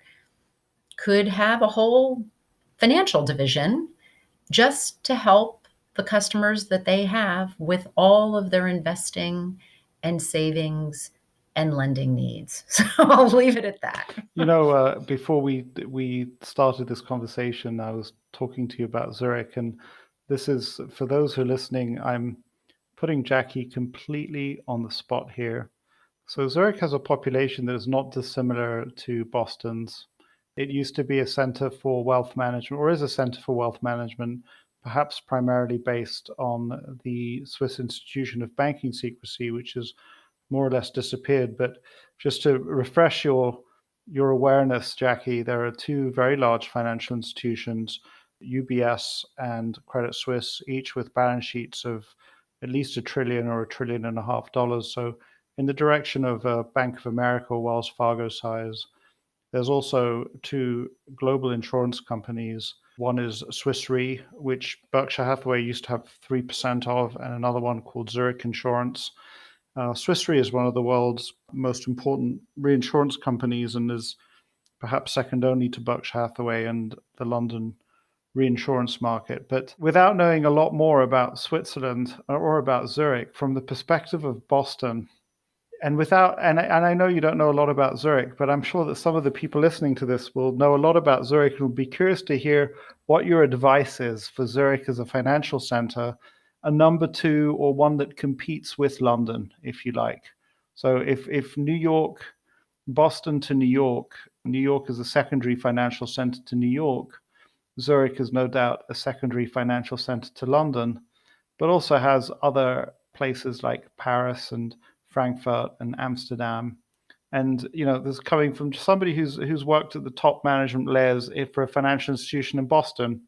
could have a whole financial division just to help the customers that they have with all of their investing and savings and lending needs. So I'll leave it at that. Before we started this conversation, I was talking to you about Zurich, and this is for those who are listening. I'm putting Jackie completely on the spot here. So Zurich has a population that is not dissimilar to Boston's. It used to be a center for wealth management, or is a center for wealth management, perhaps primarily based on the Swiss institution of banking secrecy, which has more or less disappeared. But just to refresh your awareness, Jackie, there are two very large financial institutions, UBS and Credit Suisse, each with balance sheets of at least $1 trillion or $1.5 trillion. So in the direction of Bank of America or Wells Fargo size. There's also two global insurance companies. One is Swiss Re, which Berkshire Hathaway used to have 3% of, and another one called Zurich Insurance. Swiss Re is one of the world's most important reinsurance companies and is perhaps second only to Berkshire Hathaway and the London reinsurance market. But without knowing a lot more about Switzerland or about Zurich, from the perspective of Boston, and I know you don't know a lot about Zurich, but I'm sure that some of the people listening to this will know a lot about Zurich and will be curious to hear what your advice is for Zurich as a financial center, a number two or one that competes with London, if you like. So if New York, Boston to New York New York is a secondary financial center to New York. Zurich is no doubt a secondary financial center to London, but also has other places like Paris and Frankfurt and Amsterdam. And this coming from somebody who's worked at the top management layers for a financial institution in Boston.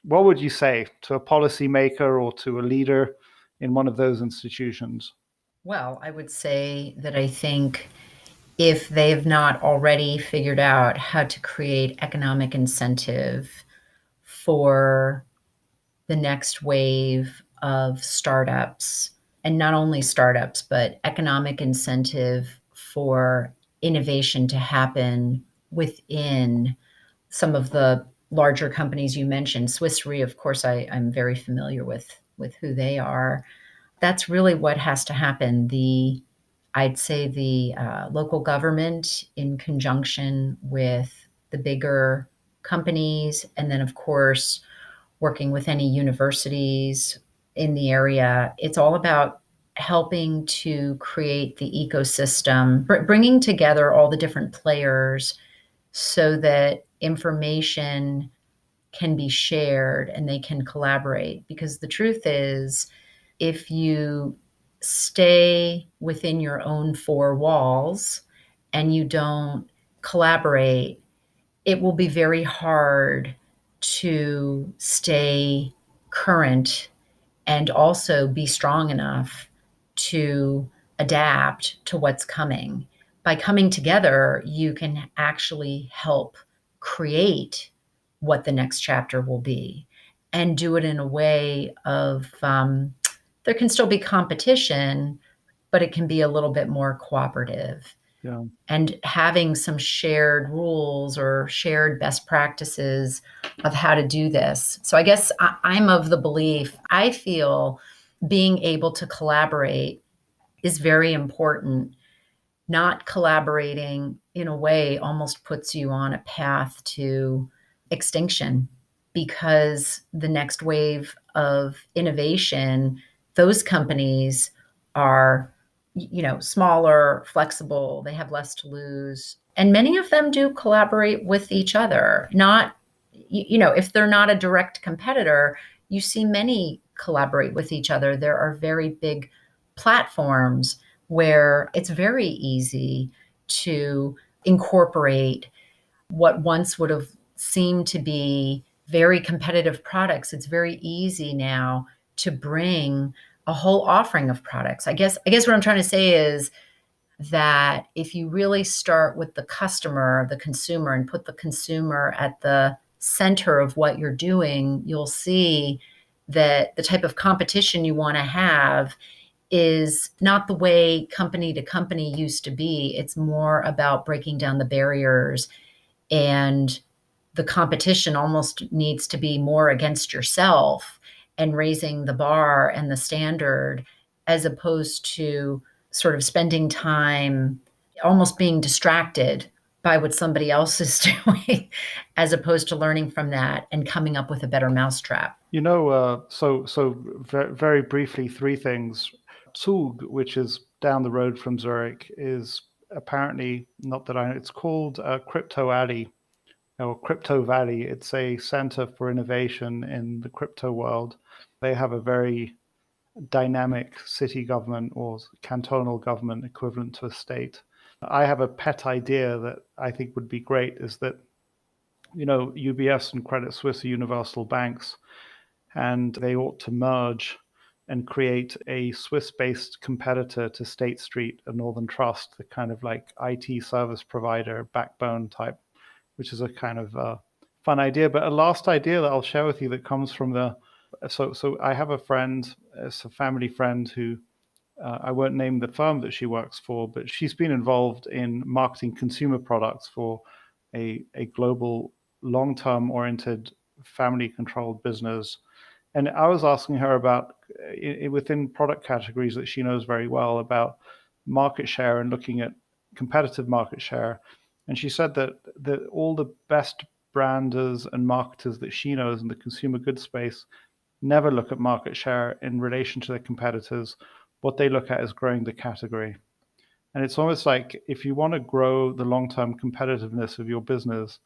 What would you say to a policymaker or to a leader in one of those institutions? Well, I would say that I think if they've not already figured out how to create economic incentive for the next wave of startups, and not only startups, but economic incentive for innovation to happen within some of the larger companies you mentioned. Swiss Re, of course, I'm very familiar with who they are. That's really what has to happen. I'd say the local government, in conjunction with the bigger companies, and then of course working with any universities in the area. It's all about helping to create the ecosystem, bringing together all the different players so that information can be shared and they can collaborate. Because the truth is, if you stay within your own four walls and you don't collaborate, it will be very hard to stay current and also be strong enough to adapt to what's coming. By coming together, you can actually help create what the next chapter will be and do it in a way of there can still be competition, but it can be a little bit more cooperative, Yeah. and having some shared rules or shared best practices of how to do this. So I guess I'm of the belief, I feel being able to collaborate is very important. Not collaborating, in a way, almost puts you on a path to extinction, because the next wave of innovation, those companies are, smaller, flexible, they have less to lose. And many of them do collaborate with each other. Not, if they're not a direct competitor, you see many collaborate with each other. There are very big platforms where it's very easy to incorporate what once would have seemed to be very competitive products. It's very easy now to bring a whole offering of products. I guess what I'm trying to say is that if you really start with the customer, the consumer, and put the consumer at the center of what you're doing, you'll see that the type of competition you want to have is not the way company to company used to be. It's more about breaking down the barriers, and the competition almost needs to be more against yourself and raising the bar and the standard, as opposed to sort of spending time almost being distracted by what somebody else is doing, as opposed to learning from that and coming up with a better mousetrap. Very briefly, three things. Zug, which is down the road from Zurich, is apparently not that I know. It's called Crypto Alley or Crypto Valley. It's a center for innovation in the crypto world. They have a very dynamic city government or cantonal government equivalent to a state. I have a pet idea that I think would be great is that, UBS and Credit Suisse are universal banks, and they ought to merge and create a Swiss-based competitor to State Street and Northern Trust, the kind of like IT service provider backbone type, which is a kind of fun idea. But a last idea that I'll share with you that comes from so I have a friend, it's a family friend who I won't name the firm that she works for, but she's been involved in marketing consumer products for a global long-term oriented family controlled business. And I was asking her about within product categories that she knows very well about market share and looking at competitive market share. And she said that all the best branders and marketers that she knows in the consumer goods space never look at market share in relation to their competitors. What they look at is growing the category. And it's almost like if you want to grow the long term competitiveness of your business,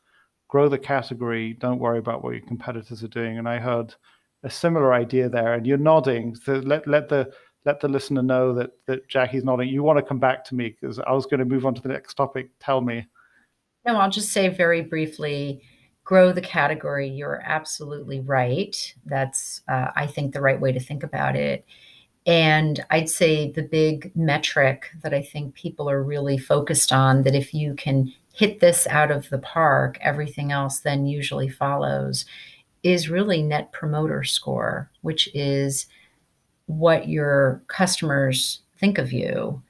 grow the category, don't worry about what your competitors are doing. And I heard a similar idea there, and you're nodding. So let the listener know that Jackie's nodding. You want to come back to me because I was going to move on to the next topic. Tell me. No, I'll just say very briefly, grow the category. You're absolutely right. That's, I think, the right way to think about it. And I'd say the big metric that I think people are really focused on, that if you can hit this out of the park, everything else then usually follows, is really net promoter score, which is what your customers think of you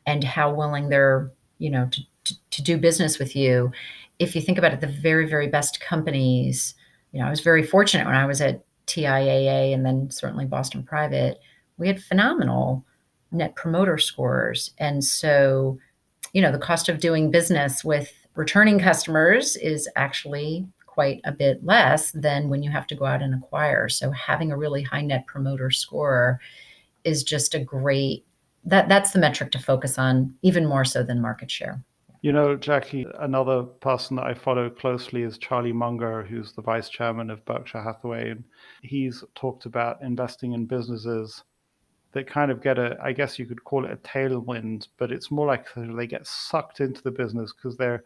and how willing they're, to do business with you. If you think about it, the very, very best companies, I was very fortunate when I was at TIAA and then certainly Boston Private, we had phenomenal net promoter scores. And so, the cost of doing business with returning customers is actually quite a bit less than when you have to go out and acquire. So having a really high net promoter score is just a great, that's the metric to focus on, even more so than market share. Jackie, another person that I follow closely is Charlie Munger, who's the vice chairman of Berkshire Hathaway. And he's talked about investing in businesses that kind of get I guess you could call it a tailwind, but it's more like they get sucked into the business because they're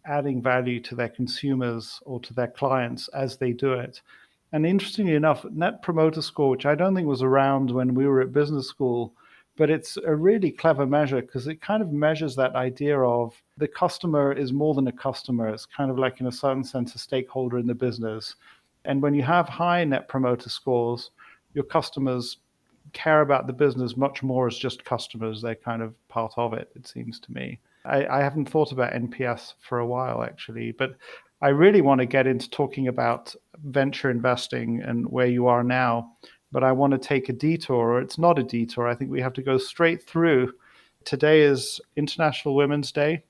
adding value to their consumers or to their clients as they do it. And interestingly enough, Net Promoter Score, which I don't think was around when we were at business school, but it's a really clever measure because it kind of measures that idea of the customer is more than a customer. It's kind of like, in a certain sense, a stakeholder in the business. And when you have high Net Promoter Scores, your customers care about the business much more as just customers. They're kind of part of it, it seems to me. I haven't thought about NPS for a while, actually, but I really want to get into talking about venture investing and where you are now. But I want to take a detour, or it's not a detour. I think we have to go straight through. Today is International Women's Day.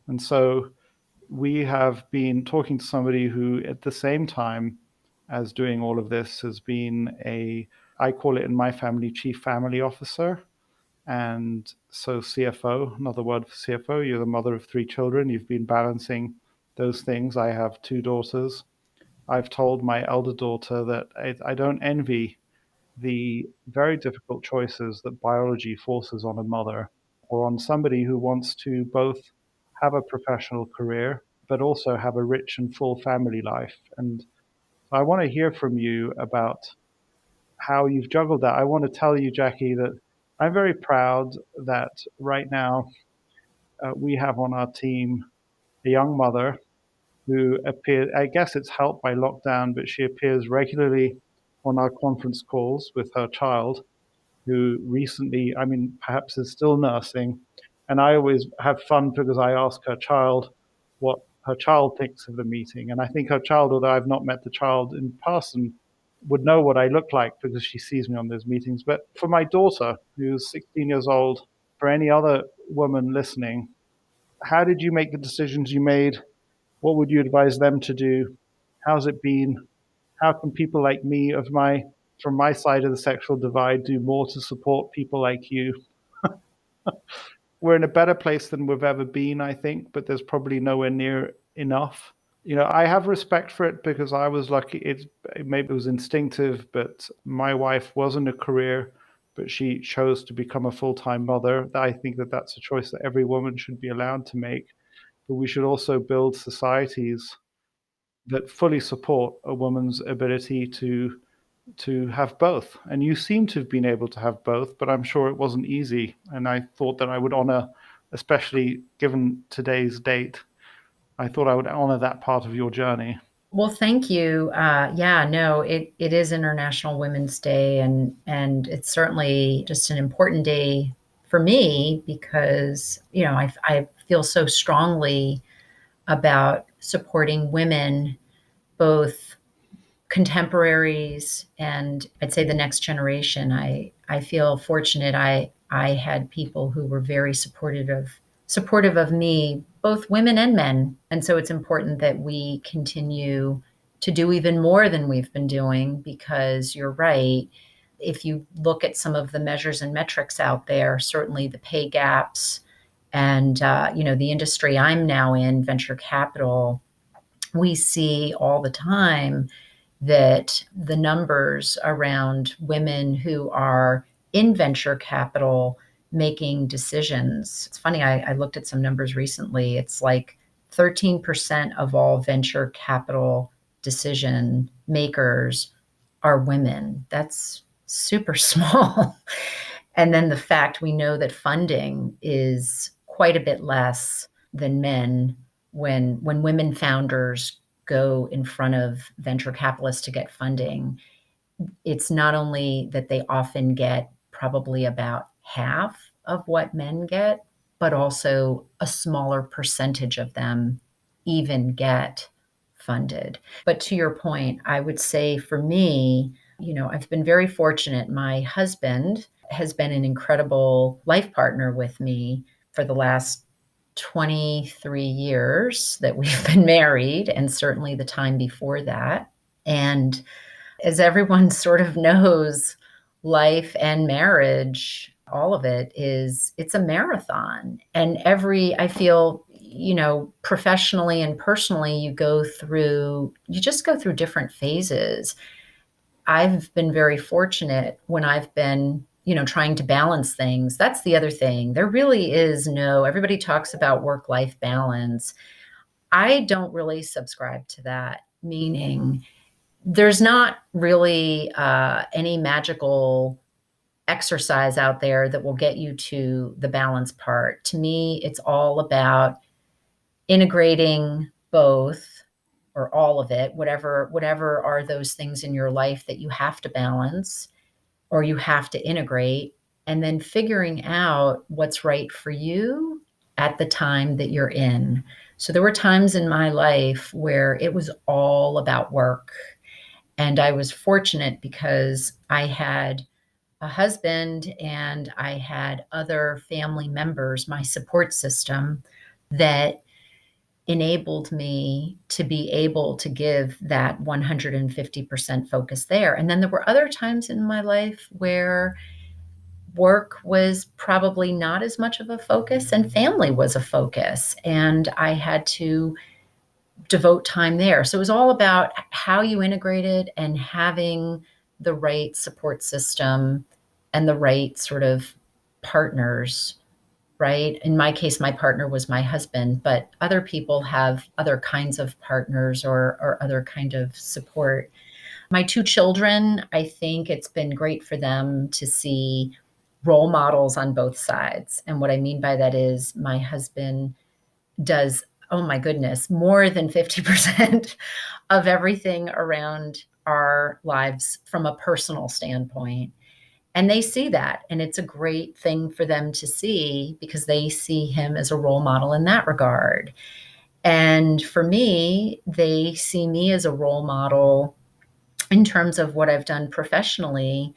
And so we have been talking to somebody who, at the same time as doing all of this, has been I call it in my family, chief family officer. And so CFO, another word for CFO, you're the mother of three children. You've been balancing those things. I have two daughters. I've told my elder daughter that I don't envy the very difficult choices that biology forces on a mother or on somebody who wants to both have a professional career, but also have a rich and full family life. And I want to hear from you about how you've juggled that. I want to tell you, Jackie, that I'm very proud that right now we have on our team a young mother who appears, I guess it's helped by lockdown, but she appears regularly on our conference calls with her child, who recently, I mean, perhaps is still nursing. And I always have fun because I ask her child what her child thinks of the meeting. And I think her child, although I've not met the child in person, would know what I look like because she sees me on those meetings. But for my daughter, who's 16 years old, for any other woman listening, how did you make the decisions you made? What would you advise them to do? How's it been? How can people like me from my side of the sexual divide do more to support people like you? We're in a better place than we've ever been, I think, but there's probably nowhere near enough. I have respect for it because I was lucky. Maybe it was instinctive, but my wife wasn't a career, but she chose to become a full-time mother. I think that that's a choice that every woman should be allowed to make. But we should also build societies that fully support a woman's ability to have both. And you seem to have been able to have both, but I'm sure it wasn't easy. And I thought that I would honor, especially given today's date, I thought I would honor that part of your journey. Well, thank you. Yeah, no, it is International Women's Day, and it's certainly just an important day for me because I feel so strongly about supporting women, both contemporaries and I'd say the next generation. I feel fortunate. I had people who were very supportive of me, both women and men. And so it's important that we continue to do even more than we've been doing because you're right. If you look at some of the measures and metrics out there, certainly the pay gaps And, the industry I'm now in, venture capital, we see all the time that the numbers around women who are in venture capital making decisions. It's funny, I looked at some numbers recently. It's like 13% of all venture capital decision makers are women. That's super small. And then the fact we know that funding is quite a bit less than men when women founders go in front of venture capitalists to get funding. It's not only that they often get probably about half of what men get, but also a smaller percentage of them even get funded. But to your point, I would say for me, I've been very fortunate. My husband has been an incredible life partner with me for the last 23 years that we've been married, and certainly the time before that. And as everyone sort of knows, life and marriage, all of it's a marathon. And I feel, professionally and personally, you just go through different phases. I've been very fortunate when I've been, trying to balance things. That's the other thing. There really is everybody talks about work life balance. I don't really subscribe to that, meaning there's not really any magical exercise out there that will get you to the balance part. To me, it's all about integrating both or all of it, whatever are those things in your life that you have to balance or you have to integrate, and then figuring out what's right for you at the time that you're in. So there were times in my life where it was all about work. And I was fortunate because I had a husband and I had other family members, my support system, that enabled me to be able to give that 150% focus there. And then there were other times in my life where work was probably not as much of a focus and family was a focus. And I had to devote time there. So it was all about how you integrated and having the right support system and the right sort of partners, right? In my case, my partner was my husband, but other people have other kinds of partners or other kind of support. My two children, I think it's been great for them to see role models on both sides. And what I mean by that is my husband does, oh my goodness, more than 50% of everything around our lives from a personal standpoint. And they see that. And it's a great thing for them to see because they see him as a role model in that regard. And for me, they see me as a role model in terms of what I've done professionally,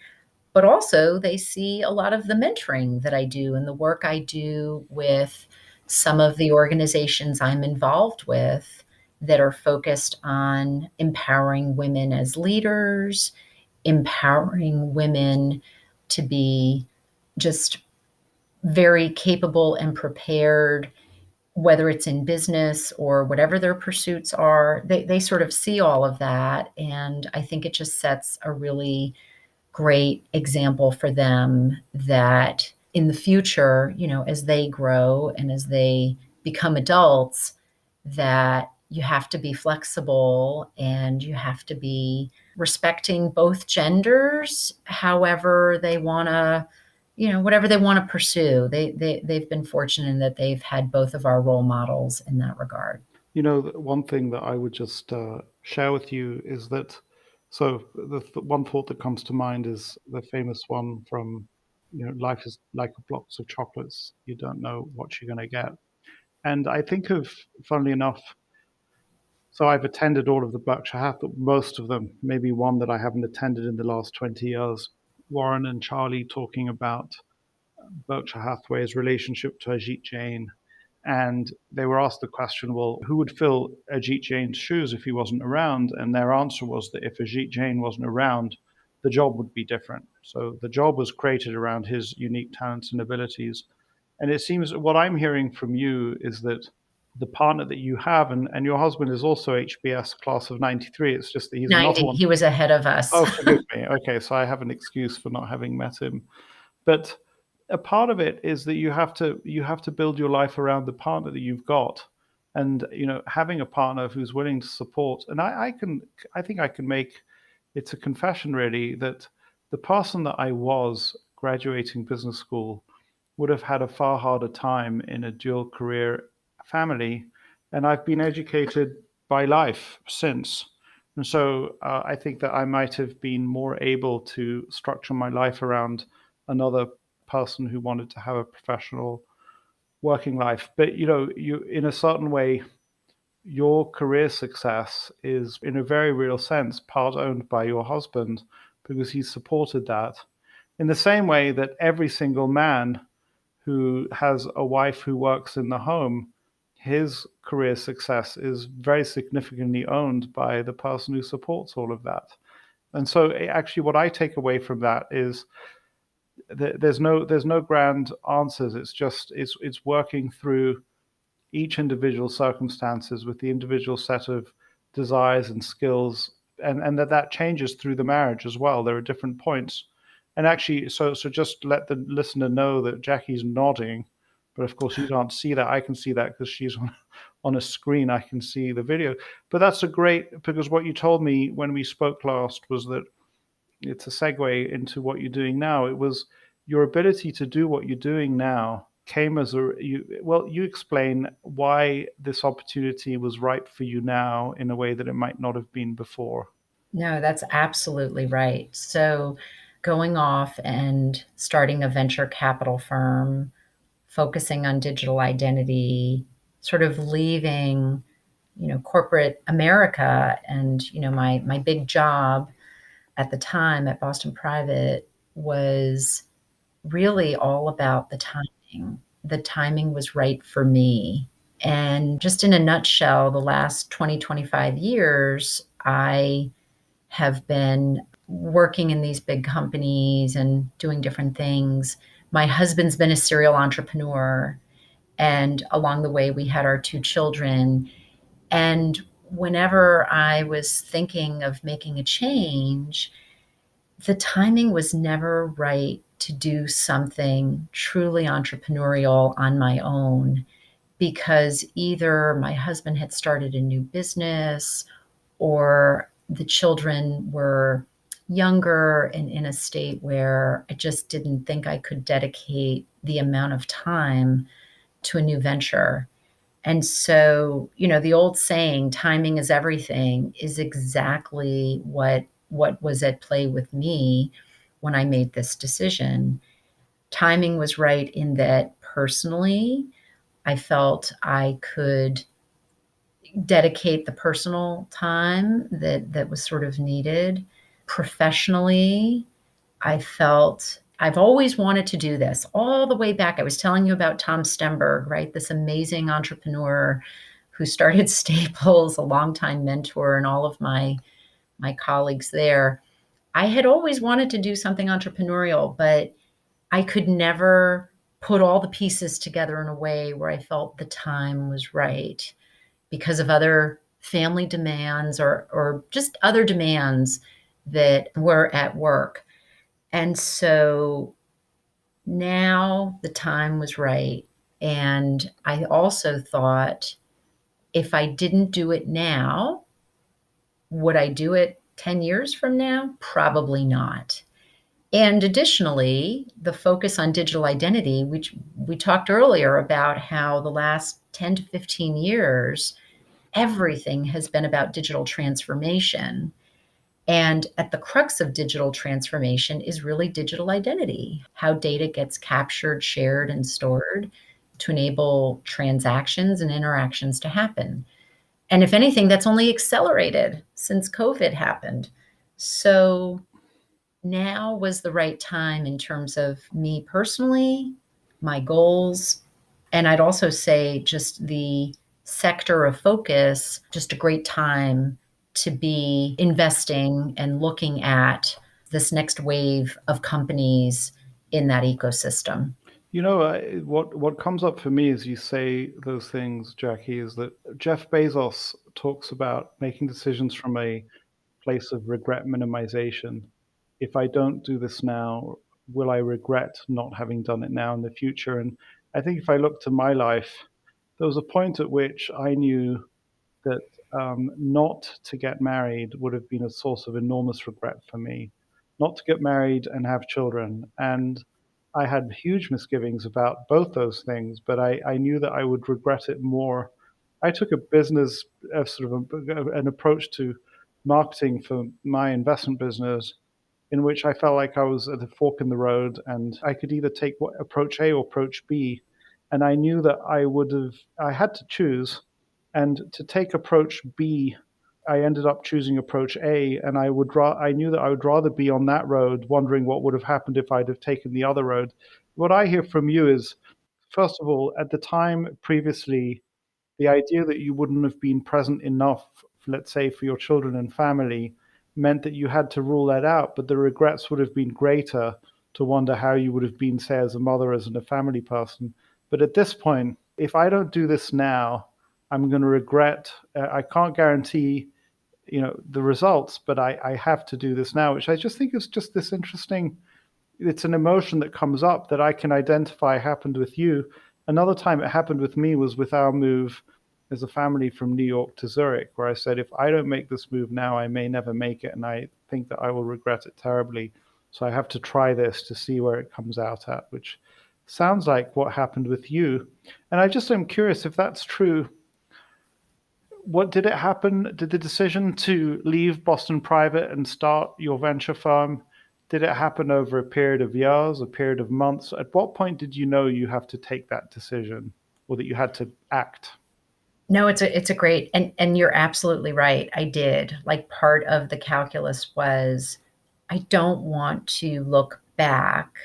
but also they see a lot of the mentoring that I do and the work I do with some of the organizations I'm involved with that are focused on empowering women as leaders, empowering women to be just very capable and prepared, whether it's in business or whatever their pursuits are. They sort of see all of that. And I think it just sets a really great example for them that in the future, as they grow and as they become adults, that you have to be flexible and you have to be respecting both genders, however they want to, whatever they want to pursue. They've been fortunate in that they've had both of our role models in that regard. One thing that I would just share with you is that, so the one thought that comes to mind is the famous one from, life is like a box of chocolates. You don't know what you're going to get. And I think of, funnily enough, so I've attended all of the Berkshire Hathaway, most of them, maybe one that I haven't attended in the last 20 years. Warren and Charlie talking about Berkshire Hathaway's relationship to Ajit Jain. And they were asked the question, well, who would fill Ajit Jain's shoes if he wasn't around? And their answer was that if Ajit Jain wasn't around, the job would be different. So the job was created around his unique talents and abilities. And it seems what I'm hearing from you is that the partner that you have, and your husband is also HBS class of 93. It's just that he's another 90. one. He was ahead of us. Oh, forgive me. Okay, so I have an excuse for not having met him. But a part of it is that you have to build your life around the partner that you've got, and having a partner who's willing to support. And I think I can make it's a confession really that the person that I was graduating business school would have had a far harder time in a dual career family, and I've been educated by life since. And so I think that I might have been more able to structure my life around another person who wanted to have a professional working life. But you in a certain way, your career success is, in a very real sense, part owned by your husband because he supported that. In the same way that every single man who has a wife who works in the home, his career success is very significantly owned by the person who supports all of that. And so, actually, what I take away from that is there's no grand answers. It's just it's working through each individual circumstances with the individual set of desires and skills, and that changes through the marriage as well. There are different points, and actually, so just let the listener know that Jackie's nodding, but of course you can't see that. I can see that because she's on a screen. I can see the video, but that's a great, because what you told me when we spoke last was that it's a segue into what you're doing now. It was your ability to do what you're doing now came as you explain why this opportunity was ripe for you now in a way that it might not have been before. No, that's absolutely right. So, going off and starting a venture capital firm, focusing on digital identity, sort of leaving, corporate America and, my big job at the time at Boston Private was really all about the timing. The timing was right for me. And just in a nutshell, the last 20, 25 years, I have been working in these big companies and doing different things. My husband's been a serial entrepreneur. And along the way, we had our two children. And whenever I was thinking of making a change, the timing was never right to do something truly entrepreneurial on my own because either my husband had started a new business or the children were younger and in a state where I just didn't think I could dedicate the amount of time to a new venture. And so, the old saying, timing is everything, is exactly what was at play with me when I made this decision. Timing was right in that personally, I felt I could dedicate the personal time that was sort of needed. Professionally, I felt I've always wanted to do this all the way back. I was telling you about Tom Stemberg, right? This amazing entrepreneur who started Staples, a longtime mentor, and all of my colleagues there. I had always wanted to do something entrepreneurial, but I could never put all the pieces together in a way where I felt the time was right because of other family demands or just other demands that were at work. And so now the time was right. And I also thought if I didn't do it now, would I do it 10 years from now? Probably not. And additionally, the focus on digital identity, which we talked earlier about how the last 10 to 15 years, everything has been about digital transformation. And at the crux of digital transformation is really digital identity, how data gets captured, shared, and stored to enable transactions and interactions to happen. And if anything, that's only accelerated since COVID happened. So now was the right time in terms of me personally, my goals, and I'd also say just the sector of focus, just a great time to be investing and looking at this next wave of companies in that ecosystem. What comes up for me as you say those things, Jackie, is that Jeff Bezos talks about making decisions from a place of regret minimization. If I don't do this now, will I regret not having done it now in the future? And I think if I look to my life, there was a point at which I knew that not to get married would have been a source of enormous regret for me. Not to get married and have children. And I had huge misgivings about both those things, but I knew that I would regret it more. I took a business, an approach to marketing for my investment business in which I felt like I was at a fork in the road and I could either take approach A or approach B. And I knew that I had to choose. And to take approach B, I ended up choosing approach A. And I knew that I would rather be on that road, wondering what would have happened if I'd have taken the other road. What I hear from you is, first of all, at the time previously, the idea that you wouldn't have been present enough, let's say, for your children and family, meant that you had to rule that out. But the regrets would have been greater to wonder how you would have been, say, as a mother, as a family person. But at this point, if I don't do this now, I'm going to regret. I can't guarantee, the results, but I have to do this now, which I just think is just this interesting. It's an emotion that comes up that I can identify happened with you. Another time it happened with me was with our move as a family from New York to Zurich, where I said, if I don't make this move now, I may never make it. And I think that I will regret it terribly. So I have to try this to see where it comes out at, which sounds like what happened with you. And I just am curious if that's true. What did it happen? Did the decision to leave Boston Private and start your venture firm, did it happen over a period of years, a period of months? At what point did you know you have to take that decision or that you had to act? No, it's a great, and you're absolutely right. I did. Like, part of the calculus was I don't want to look back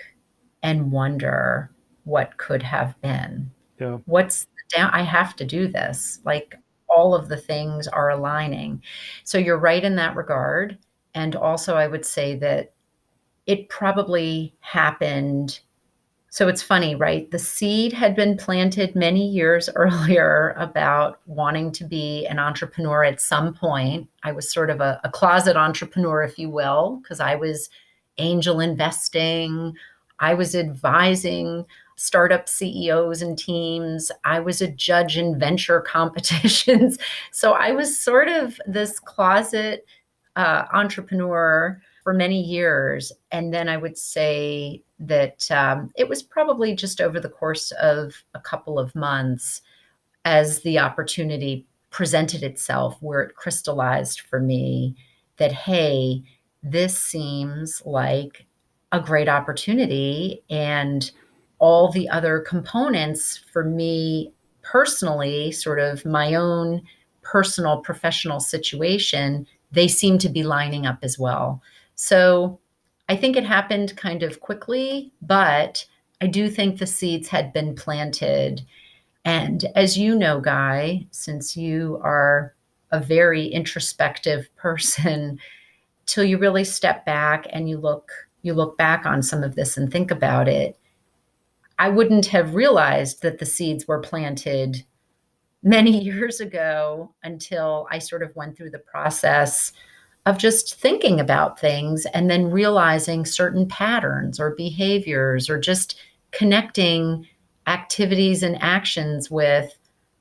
and wonder what could have been. Yeah. What's down? I have to do this. Like, all of the things are aligning. So you're right in that regard. And also, I would say that it probably happened. So it's funny, right? The seed had been planted many years earlier about wanting to be an entrepreneur at some point. I was sort of a closet entrepreneur, if you will, because I was angel investing, I was advising startup CEOs and teams, I was a judge in venture competitions. So I was sort of this closet entrepreneur for many years. And then I would say that it was probably just over the course of a couple of months as the opportunity presented itself, where it crystallized for me that, hey, this seems like a great opportunity. And all the other components for me personally, sort of my own personal professional situation, they seem to be lining up as well. So I think it happened kind of quickly, but I do think the seeds had been planted. And as you know, Guy, since you are a very introspective person, till you really step back and you look back on some of this and think about it, I wouldn't have realized that the seeds were planted many years ago until I sort of went through the process of just thinking about things and then realizing certain patterns or behaviors or just connecting activities and actions with,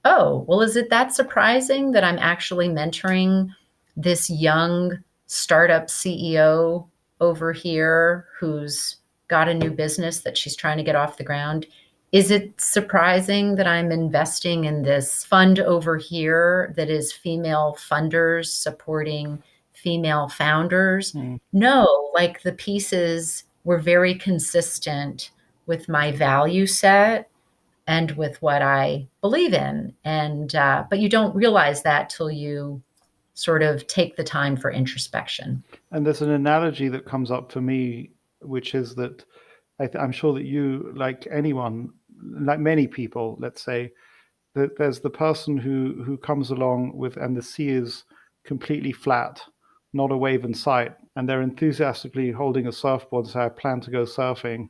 oh, well, is it that surprising that I'm actually mentoring this young startup CEO over here who's got a new business that she's trying to get off the ground? Is it surprising that I'm investing in this fund over here that is female funders supporting female founders? Mm. No, like, the pieces were very consistent with my value set and with what I believe in. And, but you don't realize that till you sort of take the time for introspection. And there's an analogy that comes up for me, which is that I'm sure that you, like anyone, like many people, let's say, that there's the person who comes along with, and the sea is completely flat, not a wave in sight, and they're enthusiastically holding a surfboard and say, I plan to go surfing.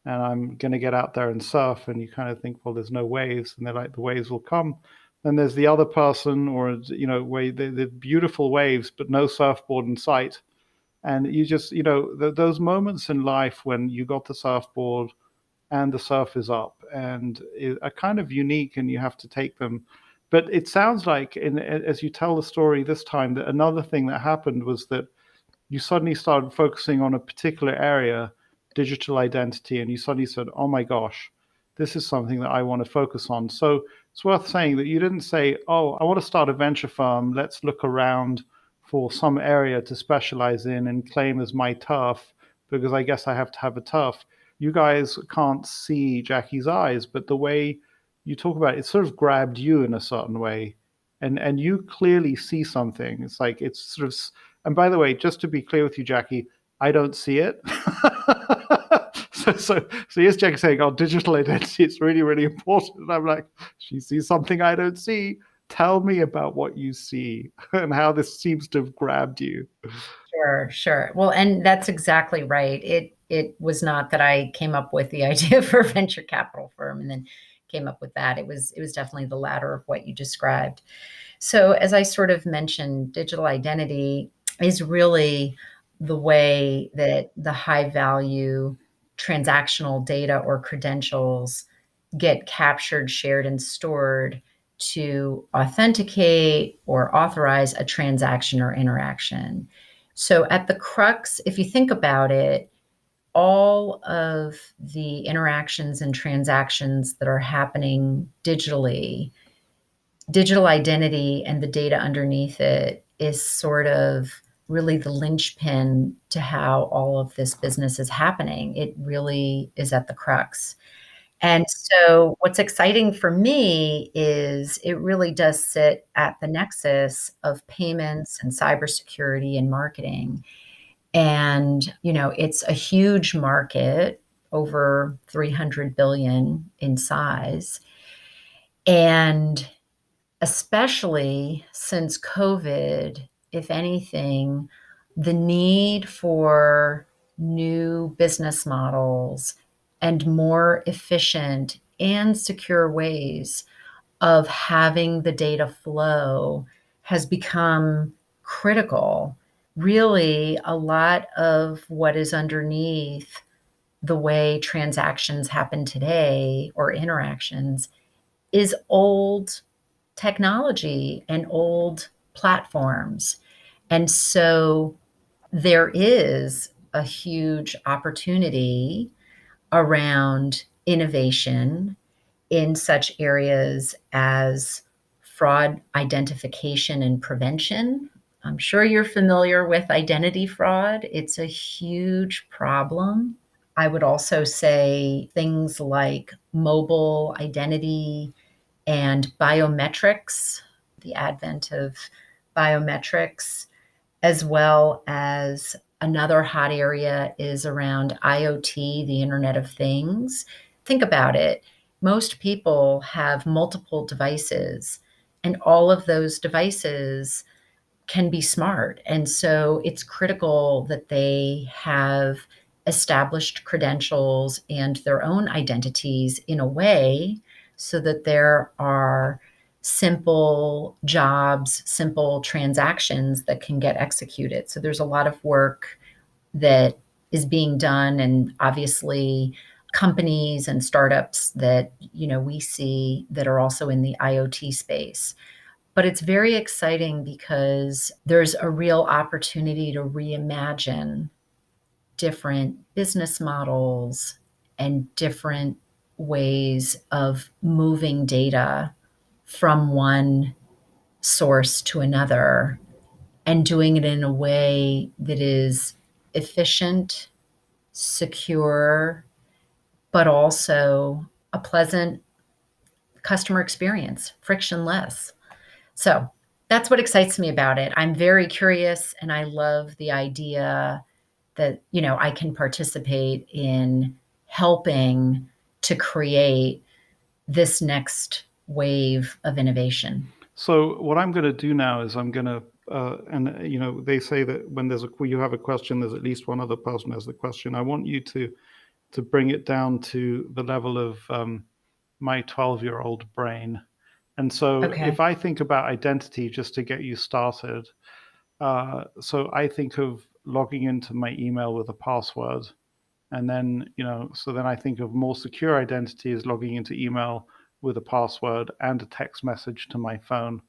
and I'm going to get out there and surf. And you kind of think, well, there's no waves. And they're like, the waves will come. Then there's the other person, or, where the beautiful waves, but no surfboard in sight. And you just, those moments in life when you got the surfboard and the surf is up and are kind of unique, and you have to take them. But it sounds like, as you tell the story this time, that another thing that happened was that you suddenly started focusing on a particular area, digital identity, and you suddenly said, oh my gosh, this is something that I want to focus on. So it's worth saying that you didn't say, oh, I want to start a venture firm. Let's look around for some area to specialize in and claim as my turf, because I guess I have to have a turf. You guys can't see Jackie's eyes, but the way you talk about it, it sort of grabbed you in a certain way. And you clearly see something. It's like it's sort of, and by the way, just to be clear with you, Jackie, I don't see it. So here's Jackie saying, "Oh, digital identity, it's really, really important." And I'm like, she sees something I don't see. Tell me about what you see and how this seems to have grabbed you. Sure, sure. Well, and that's exactly right. It was not that I came up with the idea for a venture capital firm and then came up with that. It was definitely the latter of what you described. So, as I sort of mentioned, digital identity is really the way that the high value transactional data or credentials get captured, shared, and stored to authenticate or authorize a transaction or interaction. So, at the crux, if you think about it, all of the interactions and transactions that are happening digitally, digital identity and the data underneath it is sort of really the linchpin to how all of this business is happening. It really is at the crux. And so, what's exciting for me is it really does sit at the nexus of payments and cybersecurity and marketing. And, it's a huge market, over 300 billion in size. And especially since COVID, if anything, the need for new business models and more efficient and secure ways of having the data flow has become critical. Really, a lot of what is underneath the way transactions happen today or interactions is old technology and old platforms. And so there is a huge opportunity around innovation in such areas as fraud identification and prevention. I'm sure you're familiar with identity fraud. It's a huge problem. I would also say things like mobile identity and biometrics, the advent of biometrics, as well as another hot area is around IoT, the Internet of Things. Think about it. Most people have multiple devices, and all of those devices can be smart. And so it's critical that they have established credentials and their own identities in a way so that there are simple jobs, simple transactions that can get executed. So there's a lot of work that is being done, and obviously companies and startups that we see that are also in the IoT space. But it's very exciting because there's a real opportunity to reimagine different business models and different ways of moving data from one source to another and doing it in a way that is efficient, secure, but also a pleasant customer experience, frictionless. So that's what excites me about it. I'm very curious and I love the idea that, I can participate in helping to create this next wave of innovation. So what I'm going to do now is I'm going to, and they say that when you have a question, there's at least one other person has the question. I want you to to bring it down to the level of my 12-year-old brain. And so Okay. if I think about identity, just to get you started, so I think of logging into my email with a password. And then, so then I think of more secure identity as logging into email with a password and a text message to my phone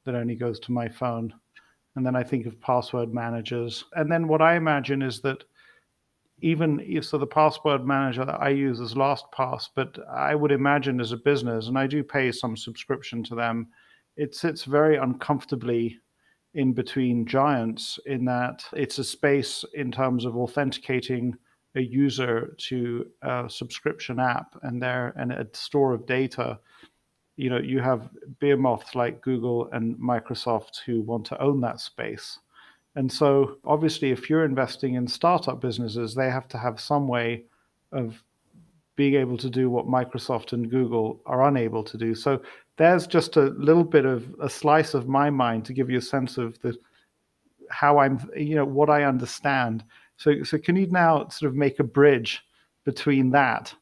that only goes to my phone. And then I think of password managers. And then what I imagine is that even if so, the password manager that I use is LastPass, but I would imagine as a business, and I do pay some subscription to them, it sits very uncomfortably in between giants in that it's a space in terms of authenticating a user to a subscription app and a store of data. You have behemoths like Google and Microsoft who want to own that space. And so obviously if you're investing in startup businesses, they have to have some way of being able to do what Microsoft and Google are unable to do. So there's just a little bit of a slice of my mind to give you a sense of the how what I understand. So can you now sort of make a bridge between that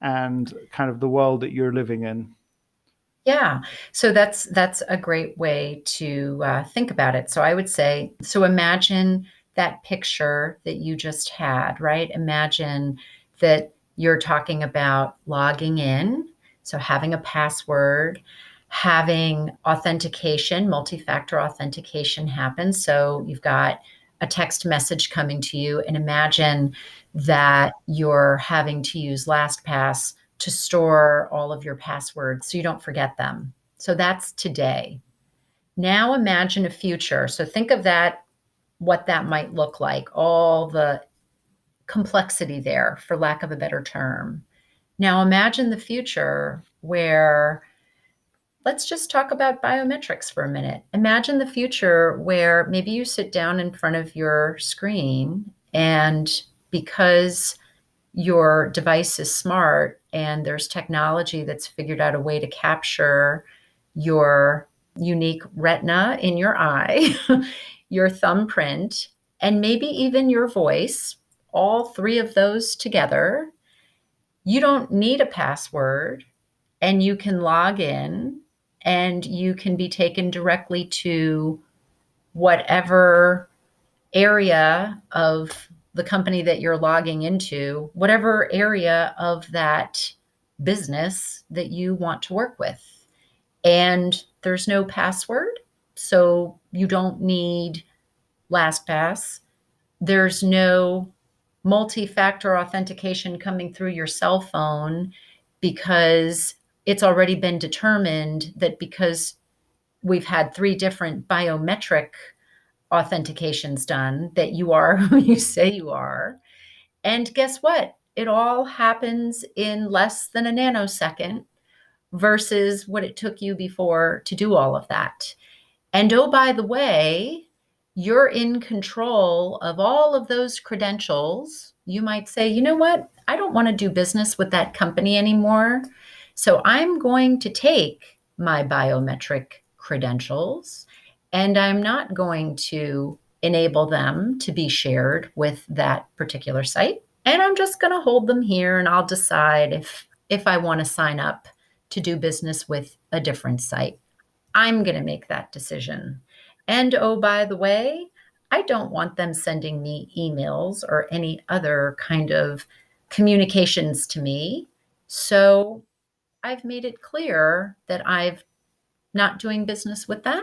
and kind of the world that you're living in? Yeah. So that's a great way to think about it. So I would say, so imagine that picture that you just had, right? Imagine that you're talking about logging in, so having a password, having authentication, multi-factor authentication happen. So you've got a text message coming to you, and imagine that you're having to use LastPass to store all of your passwords so you don't forget them. So that's today. Now imagine a future. So think of that, what that might look like, all the complexity there, for lack of a better term. Now imagine the future where, let's just talk about biometrics for a minute. Imagine the future where maybe you sit down in front of your screen, and because your device is smart and there's technology that's figured out a way to capture your unique retina in your eye, your thumbprint, and maybe even your voice, all three of those together, you don't need a password, and you can log in and you can be taken directly to whatever area of the company that you're logging into, whatever area of that business that you want to work with. And there's no password, so you don't need LastPass. There's no multi-factor authentication coming through your cell phone, because it's already been determined that because we've had three different biometric authentications done, that you are who you say you are. And guess what? It all happens in less than a nanosecond versus what it took you before to do all of that. And oh, by the way, you're in control of all of those credentials. You might say, you know what? I don't want to do business with that company anymore. So I'm going to take my biometric credentials and I'm not going to enable them to be shared with that particular site. And I'm just going to hold them here, and I'll decide if I want to sign up to do business with a different site. I'm going to make that decision. And oh, by the way, I don't want them sending me emails or any other kind of communications to me. So I've made it clear that I'm not doing business with them,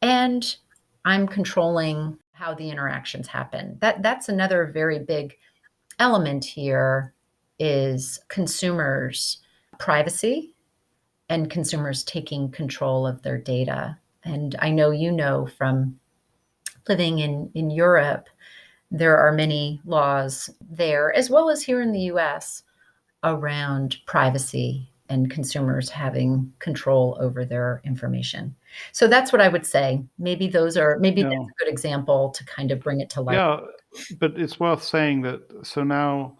and I'm controlling how the interactions happen. That's another very big element here, is consumers' privacy and consumers taking control of their data. And I know you know from living in Europe, there are many laws there, as well as here in the US, around privacy and consumers having control over their information. So that's what I would say. Maybe Yeah. that's a good example to kind of bring it to life. Yeah, but it's worth saying that so now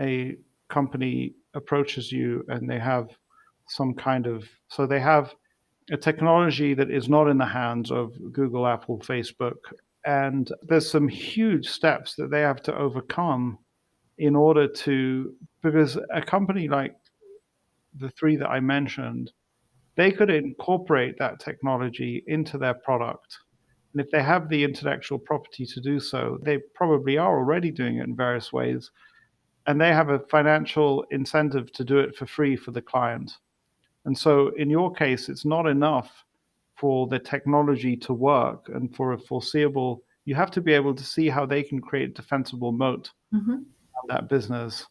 a company approaches you and they have they have a technology that is not in the hands of Google, Apple, Facebook, and there's some huge steps that they have to overcome in order to, because a company like the three that I mentioned, they could incorporate that technology into their product. And if they have the intellectual property to do so, they probably are already doing it in various ways. And they have a financial incentive to do it for free for the client. And so in your case, it's not enough for the technology to work and for a foreseeable, you have to be able to see how they can create defensible moat Mhm. on that business.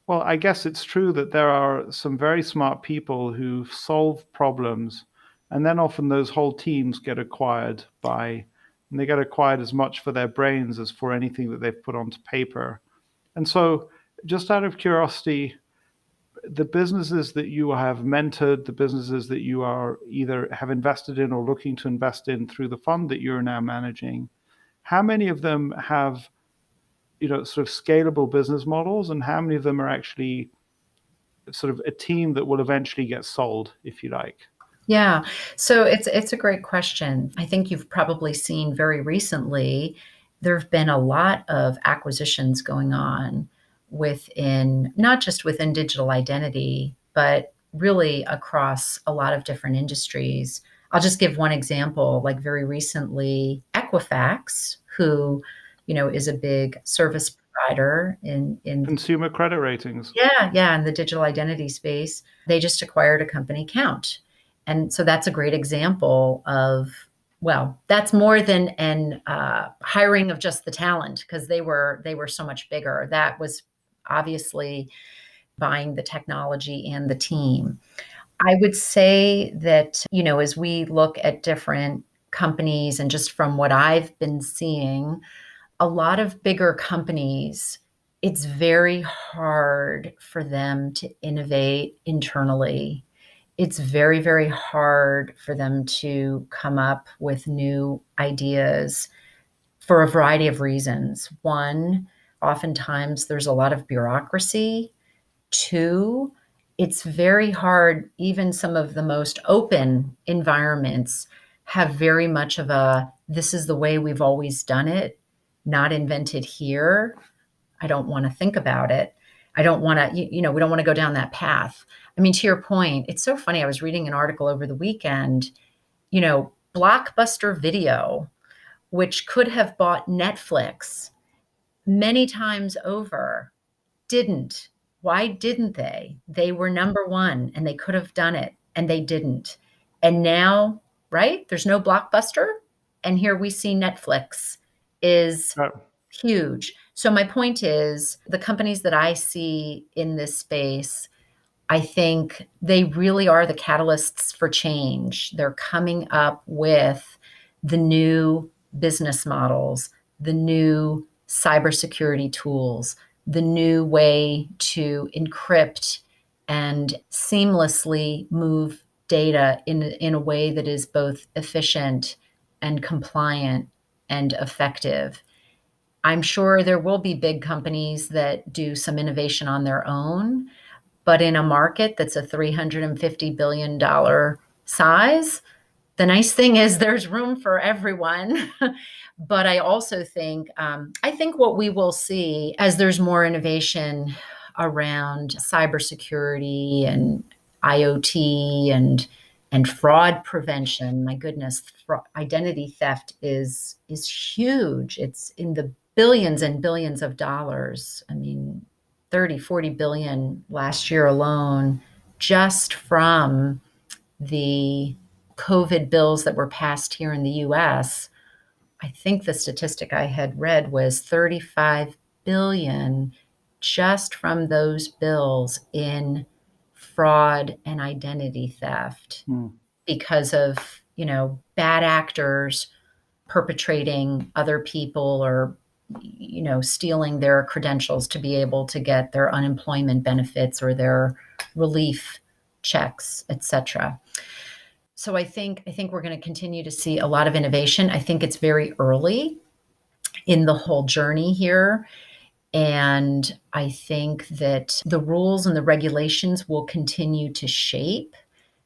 Well, I guess it's true that there are some very smart people who solve problems, and then often those whole teams get acquired by, and they get acquired as much for their brains as for anything that they've put onto paper. And so, just out of curiosity, the businesses that you have mentored, the businesses that you are either have invested in or looking to invest in through the fund that you're now managing, how many of them have, sort of scalable business models, and how many of them are actually sort of a team that will eventually get sold, if you like? Yeah. So it's a great question. I think you've probably seen very recently there have been a lot of acquisitions going on within not just within digital identity, but really across a lot of different industries. I'll just give one example. Like very recently, Equifax, who is a big service provider in Consumer credit ratings. yeah, in the digital identity space, they just acquired a company, Count. And so that's a great example of, well, that's more than an hiring of just the talent because they were so much bigger. That was obviously buying the technology and the team. I would say that, as we look at different companies and just from what I've been seeing, a lot of bigger companies, it's very hard for them to innovate internally. It's very, very hard for them to come up with new ideas for a variety of reasons. One, oftentimes there's a lot of bureaucracy. Two, it's very hard, even some of the most open environments have very much of a this is the way we've always done it, not invented here. I don't want to think about it. I don't want to, we don't want to go down that path. I mean, to your point, it's so funny. I was reading an article over the weekend, Blockbuster Video, which could have bought Netflix many times over, didn't. Why didn't they? They were number one and they could have done it and they didn't. And now, right? There's no Blockbuster. And here we see Netflix is Uh, huge. So my point is the companies that I see in this space, I think they really are the catalysts for change. They're coming up with the new business models, the new cybersecurity tools, the new way to encrypt and seamlessly move data in a way that is both efficient and compliant and effective. I'm sure there will be big companies that do some innovation on their own, but in a market that's a $350 billion size, the nice thing is there's room for everyone. But I also think, I think what we will see as there's more innovation around cybersecurity and IoT and fraud prevention. My goodness, identity theft is huge. It's in the billions and billions of dollars. I mean, 30, 40 billion last year alone, just from the COVID bills that were passed here in the US. I think the statistic I had read was 35 billion just from those bills in fraud and identity theft hmm. because of, bad actors perpetrating other people or stealing their credentials to be able to get their unemployment benefits or their relief checks, etc. So I think we're going to continue to see a lot of innovation. I think it's very early in the whole journey here. And I think that the rules and the regulations will continue to shape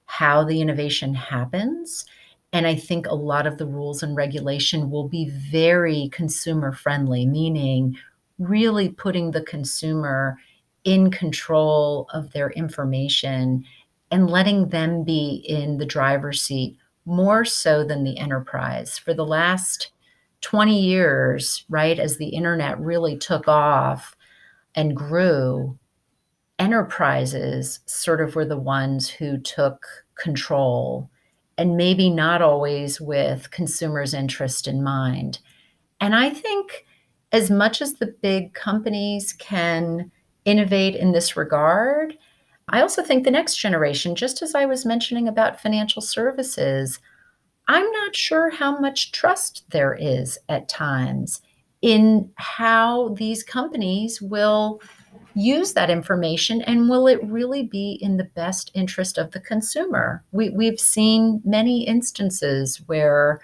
how the innovation happens. And I think a lot of the rules and regulation will be very consumer friendly, meaning really putting the consumer in control of their information and letting them be in the driver's seat more so than the enterprise. For the last 20 years, right, as the internet really took off and grew, enterprises sort of were the ones who took control, and maybe not always with consumers' interest in mind. And I think as much as the big companies can innovate in this regard, I also think the next generation, just as I was mentioning about financial services, I'm not sure how much trust there is at times in how these companies will use that information, and will it really be in the best interest of the consumer? We've seen many instances where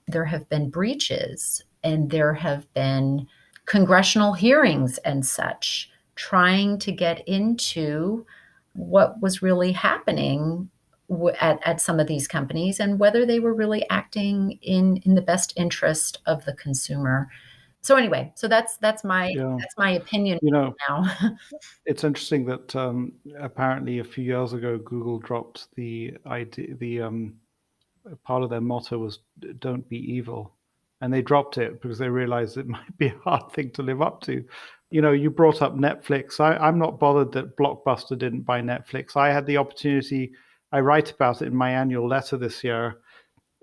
there have been breaches and there have been congressional hearings and such trying to get into what was really happening at some of these companies and whether they were really acting in the best interest of the consumer. So anyway, so Yeah. that's my opinion You know, now. it's interesting that apparently a few years ago, Google dropped the idea, part of their motto was "Don't be evil," and they dropped it because they realized it might be a hard thing to live up to. You brought up Netflix. I'm not bothered that Blockbuster didn't buy Netflix. I had the opportunity. I write about it in my annual letter this year.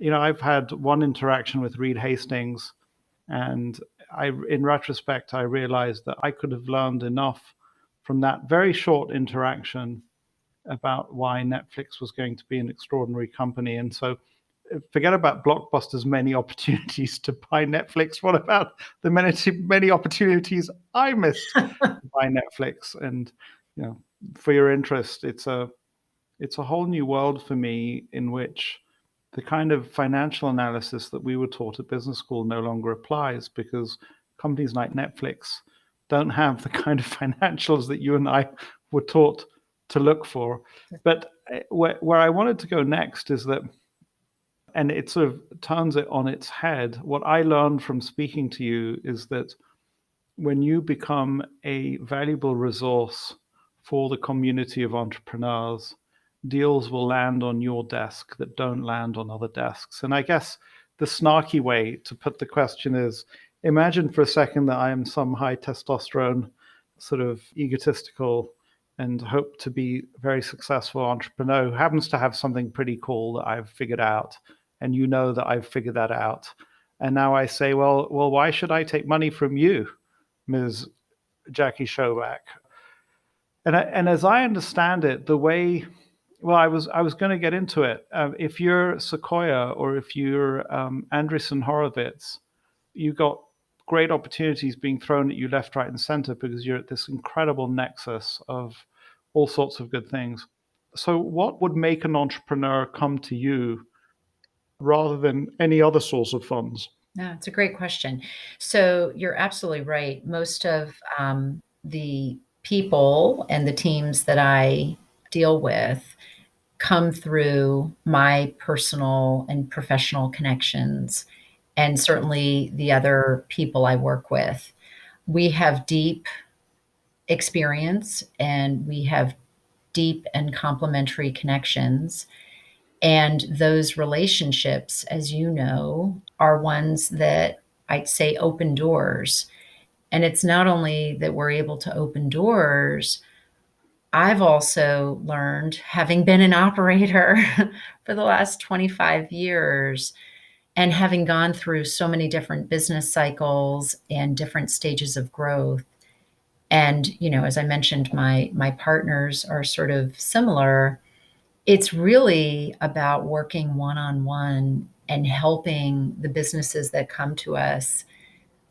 I've had one interaction with Reed Hastings, and in retrospect, I realized that I could have learned enough from that very short interaction about why Netflix was going to be an extraordinary company. And so forget about Blockbuster's many opportunities to buy Netflix. What about the many opportunities I missed to buy Netflix? And for your interest, it's a whole new world for me in which the kind of financial analysis that we were taught at business school no longer applies because companies like Netflix don't have the kind of financials that you and I were taught to look for. But where I wanted to go next is that, and it sort of turns it on its head. What I learned from speaking to you is that when you become a valuable resource for the community of entrepreneurs, deals will land on your desk that don't land on other desks. And I guess the snarky way to put the question is, imagine for a second that I am some high testosterone, sort of egotistical and hope to be a very successful entrepreneur who happens to have something pretty cool that I've figured out. And you know that I've figured that out. And now I say, well, why should I take money from you, Ms. Jackie Shoback? And as I understand it, the way, well, I was going to get into it. If you're Sequoia or if you're Andreessen Horowitz, you got great opportunities being thrown at you left, right, and center because you're at this incredible nexus of all sorts of good things. So, what would make an entrepreneur come to you rather than any other source of funds? No, it's a great question. So you're absolutely right. Most of the people and the teams that I deal with come through my personal and professional connections, and certainly the other people I work with. We have deep experience and we have deep and complementary connections. And those relationships, as you know, are ones that I'd say open doors. And it's not only that we're able to open doors, I've also learned, having been an operator for the last 25 years and having gone through so many different business cycles and different stages of growth. And, as I mentioned, my partners are sort of similar. It's really about working one-on-one and helping the businesses that come to us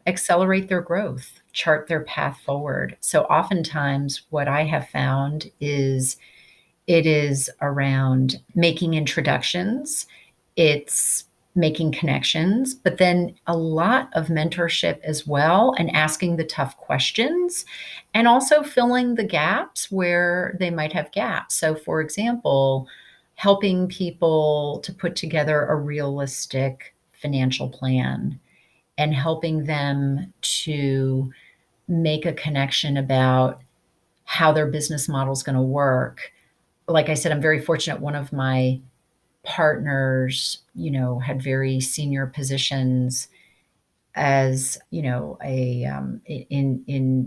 accelerate their growth, chart their path forward. So oftentimes what I have found is it is around making introductions, it's making connections, but then a lot of mentorship as well, and asking the tough questions, and also filling the gaps where they might have gaps. So, for example, helping people to put together a realistic financial plan and helping them to make a connection about how their business model is going to work. Like I said, I'm very fortunate. One of my partners, had very senior positions as, in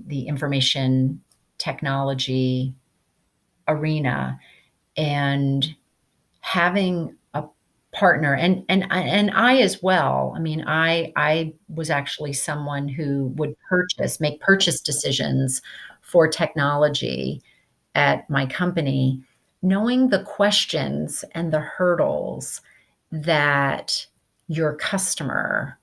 the information technology arena, and having a partner, and I as well. I mean, I was actually someone who would make purchase decisions for technology at my company, knowing the questions and the hurdles that your customer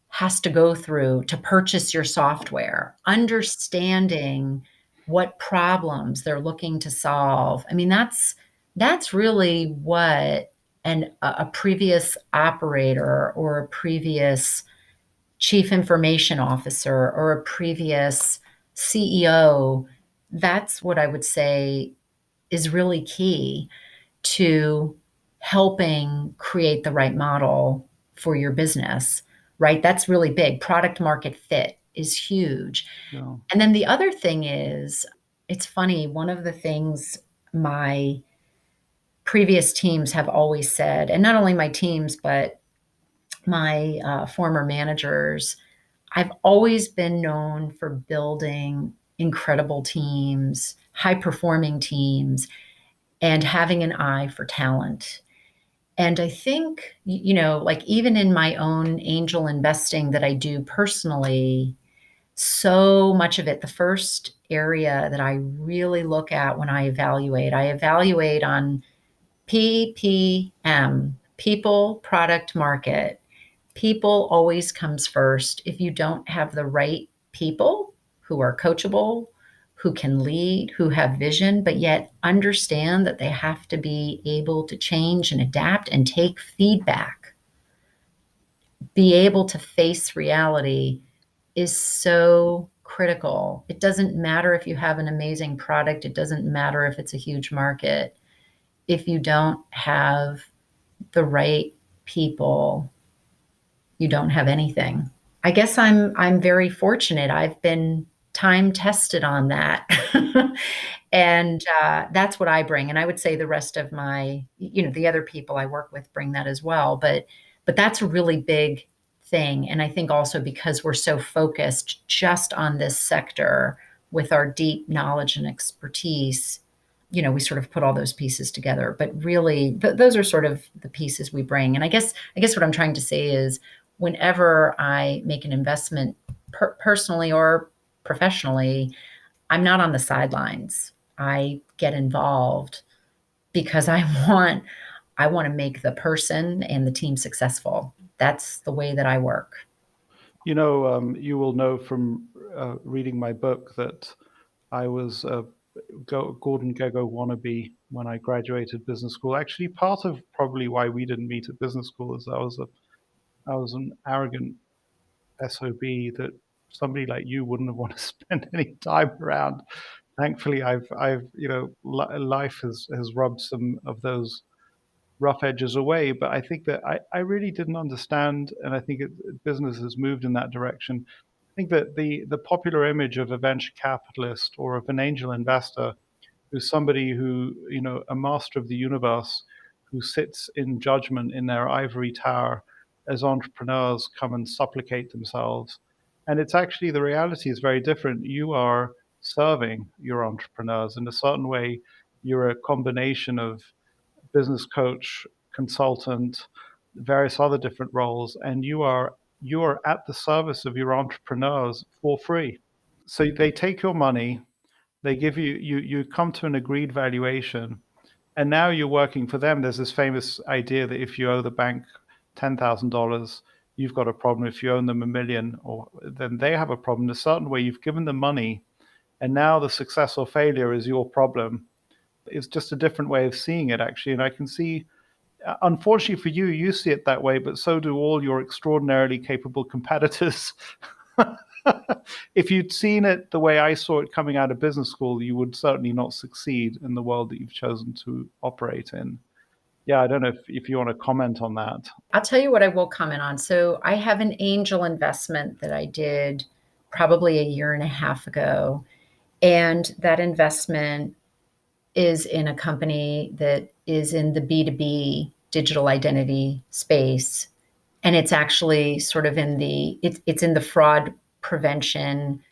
has to go through to purchase your software, understanding what problems they're looking to solve. I mean, that's really what a previous operator or a previous chief information officer or a previous CEO, that's what I would say is really key to helping create the right model for your business, right? That's really big. Product market fit is huge. Yeah. And then the other thing is, it's funny, one of the things my previous teams have always said, and not only my teams, but my former managers, I've always been known for building incredible teams, high performing teams, and having an eye for talent. And I think, like even in my own angel investing that I do personally, so much of it, the first area that I really look at when I evaluate on PPM, people, product, market. People always comes first. If you don't have the right people who are coachable, who can lead, who have vision, but yet understand that they have to be able to change and adapt and take feedback, be able to face reality is so critical. It doesn't matter if you have an amazing product, it doesn't matter if it's a huge market. If you don't have the right people, you don't have anything. I guess I'm very fortunate. I've been time tested on that. And that's what I bring. And I would say the rest of my, the other people I work with bring that as well. But that's a really big thing. And I think also because we're so focused just on this sector with our deep knowledge and expertise, we sort of put all those pieces together. But really, those are sort of the pieces we bring. And I guess what I'm trying to say is, whenever I make an investment, personally or professionally, I'm not on the sidelines. I get involved because I want to make the person and the team successful. That's the way that I work. You will know from reading my book that I was a Gordon Gekko wannabe when I graduated business school. Actually, part of probably why we didn't meet at business school is I was an arrogant SOB that somebody like you wouldn't have wanted to spend any time around. Thankfully, life has rubbed some of those rough edges away. But I think that I really didn't understand, and I think business has moved in that direction. I think that the popular image of a venture capitalist or of an angel investor who's somebody who, a master of the universe who sits in judgment in their ivory tower as entrepreneurs come and supplicate themselves. And it's actually the reality is very different. You are serving your entrepreneurs in a certain way. You're a combination of business coach, consultant, various other different roles, and you are at the service of your entrepreneurs for free. So they take your money, they give you come to an agreed valuation, and now you're working for them. There's this famous idea that if you owe the bank $10,000, you've got a problem. If you owe them 1 million, or then they have a problem. In a certain way, you've given them money, and now the success or failure is your problem. It's just a different way of seeing it, actually. And I can see, unfortunately for you, you see it that way, but so do all your extraordinarily capable competitors. If you'd seen it the way I saw it coming out of business school, you would certainly not succeed in the world that you've chosen to operate in. Yeah, I don't know if you want to comment on that. I'll tell you what I will comment on. So I have an angel investment that I did probably a year and a half ago. And that investment is in a company that is in the B2B digital identity space. And it's actually sort of in it's in the fraud prevention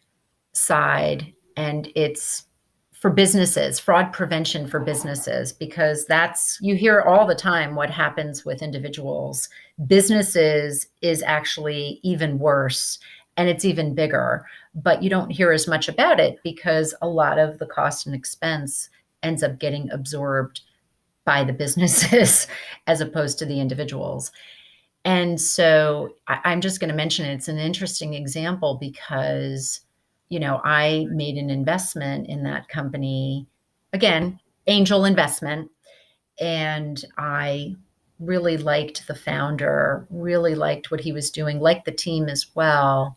side, and it's for businesses, fraud prevention for businesses, because that's, you hear all the time what happens with individuals. Businesses is actually even worse, and it's even bigger, but you don't hear as much about it because a lot of the cost and expense ends up getting absorbed by the businesses as opposed to the individuals. And so I'm just going to mention it. It's an interesting example because, I made an investment in that company, again, angel investment, and I really liked the founder, really liked what he was doing, liked the team as well,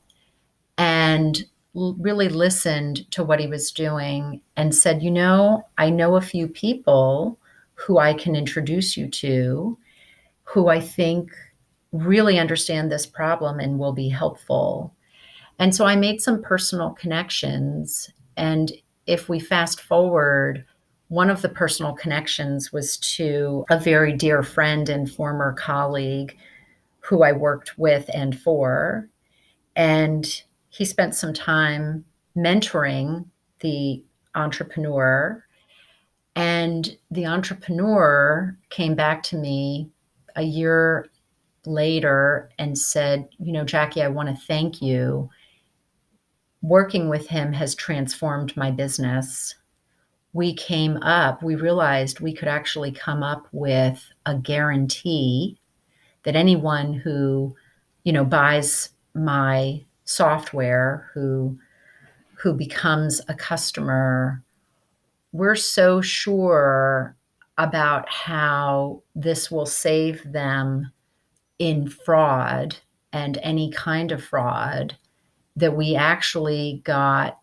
and really listened to what he was doing and said, I know a few people who I can introduce you to who I think really understand this problem and will be helpful. And so I made some personal connections. And if we fast forward, one of the personal connections was to a very dear friend and former colleague who I worked with and for. And he spent some time mentoring the entrepreneur. And the entrepreneur came back to me a year later and said, Jackie, I want to thank you. Working with him has transformed my business. We realized we could actually come up with a guarantee that anyone who, buys my software, who becomes a customer, we're so sure about how this will save them in fraud and any kind of fraud that we actually got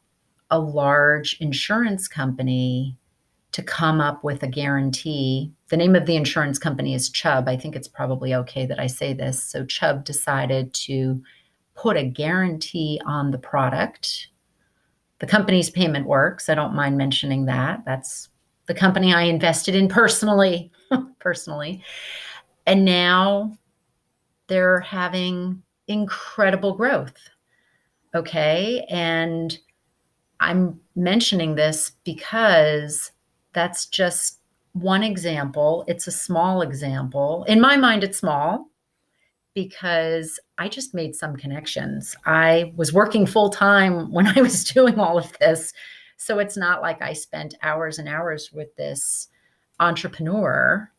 a large insurance company to come up with a guarantee. The name of the insurance company is Chubb. I think it's probably okay that I say this. So Chubb decided to put a guarantee on the product. The company's Payment Works. I don't mind mentioning that. That's the company I invested in personally, personally. And now they're having incredible growth. Okay. And I'm mentioning this because that's just one example. It's a small example. In my mind, it's small because I just made some connections. I was working full time when I was doing all of this. So it's not like I spent hours and hours with this entrepreneur,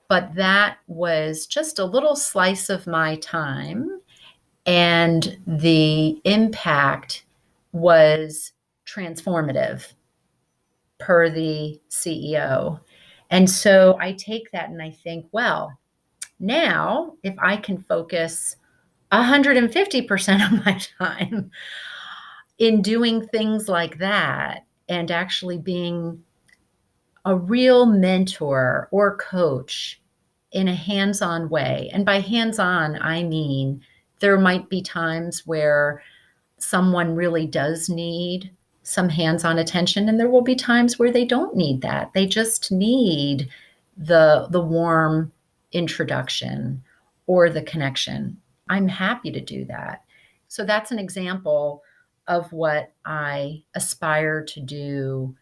but that was just a little slice of my time. And the impact was transformative per the CEO. And so I take that and I think, well, now if I can focus 150% of my time in doing things like that and actually being a real mentor or coach in a hands-on way. And by hands-on, I mean there might be times where someone really does need some hands-on attention, and there will be times where they don't need that. They just need the warm introduction or the connection. I'm happy to do that. So that's an example of what I aspire to do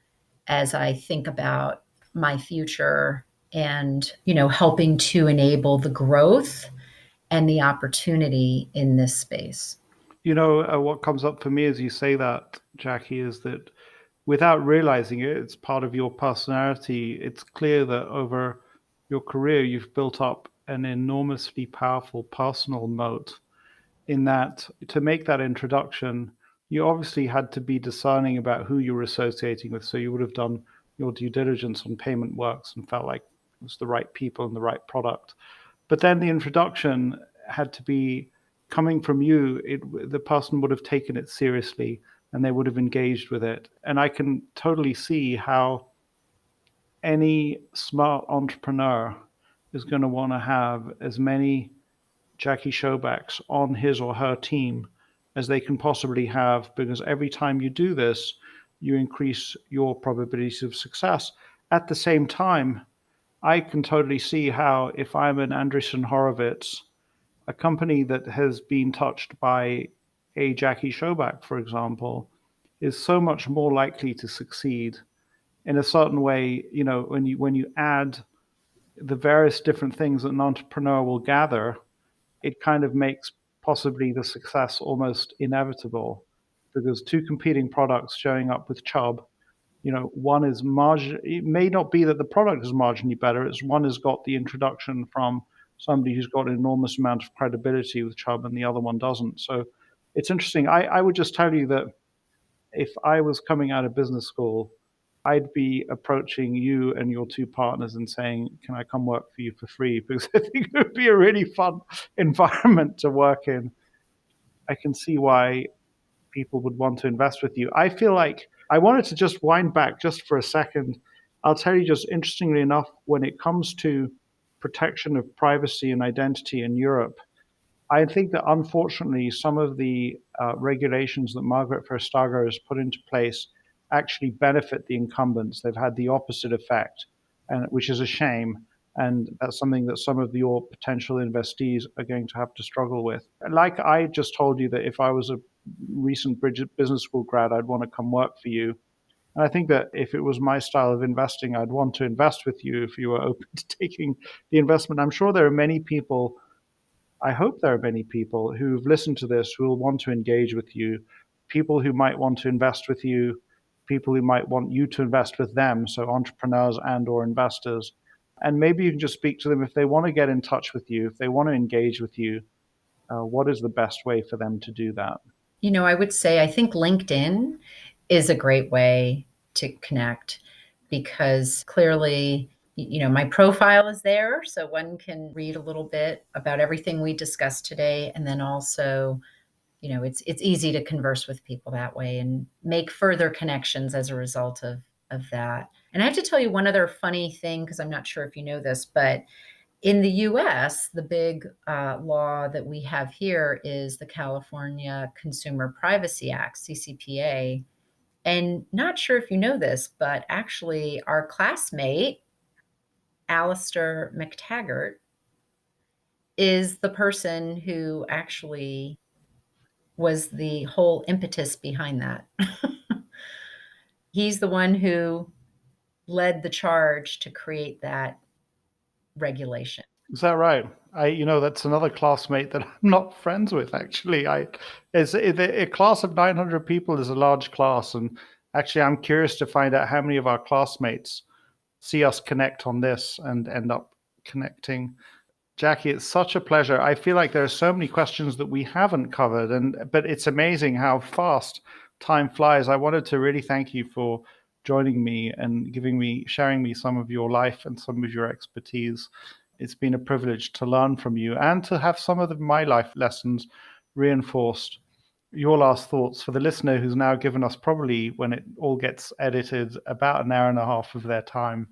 as I think about my future and, helping to enable the growth and the opportunity in this space. What comes up for me as you say that, Jackie, is that without realizing it, it's part of your personality. It's clear that over your career, you've built up an enormously powerful personal moat in that to make that introduction, you obviously had to be discerning about who you were associating with. So you would have done your due diligence on Payment Works and felt like it was the right people and the right product. But then the introduction had to be coming from you. The person would have taken it seriously and they would have engaged with it. And I can totally see how any smart entrepreneur is going to want to have as many Jackie Shobacks on his or her team as they can possibly have, because every time you do this, you increase your probabilities of success. At the same time, I can totally see how, if I'm an Andreessen Horowitz, a company that has been touched by a Jackie Shoback, for example, is so much more likely to succeed in a certain way. You know, when you add the various different things that an entrepreneur will gather, it kind of makes possibly the success almost inevitable, because two competing products showing up with Chubb, you know, one is margin. It may not be that the product is marginally better. It's one has got the introduction from somebody who's got an enormous amount of credibility with Chubb, and the other one doesn't. So it's interesting. I would just tell you that if I was coming out of business school, I'd be approaching you and your two partners and saying, "Can I come work for you for free?" Because I think it would be a really fun environment to work in. I can see why people would want to invest with you. I feel like I wanted to just wind back just for a second. I'll tell you, just interestingly enough, when it comes to protection of privacy and identity in Europe, I think that unfortunately some of the regulations that Margaret Vestager has put into place actually benefit the incumbents. They've had the opposite effect, and which is a shame. And that's something that some of your potential investees are going to have to struggle with. Like I just told you that if I was a recent business school grad, I'd want to come work for you. And I think that if it was my style of investing, I'd want to invest with you if you were open to taking the investment. I'm sure there are many people, I hope there are many people who've listened to this who will want to engage with you, people who might want to invest with you, people who might want you to invest with them, so entrepreneurs and or investors. And maybe you can just speak to them if they want to get in touch with you, if they want to engage with you, what is the best way for them to do that? I would say I think LinkedIn is a great way to connect because clearly, my profile is there. So one can read a little bit about everything we discussed today. And then also, it's easy to converse with people that way and make further connections as a result of that. And I have to tell you one other funny thing, because I'm not sure if you know this, but in the US, the big law that we have here is the California Consumer Privacy Act, CCPA. And not sure if you know this, but actually, our classmate, Alistair McTaggart, is the person who actually was the whole impetus behind that. He's the one who led the charge to create that regulation. Is that right? That's another classmate that I'm not friends with. Actually, a class of 900 people is a large class, and actually, I'm curious to find out how many of our classmates see us connect on this and end up connecting. Jackie, it's such a pleasure. I feel like there are so many questions that we haven't covered, but it's amazing how fast time flies. I wanted to really thank you for joining me and sharing me some of your life and some of your expertise. It's been a privilege to learn from you and to have some of my life lessons reinforced. Your last thoughts for the listener who's now given us, probably when it all gets edited, about an hour and a half of their time.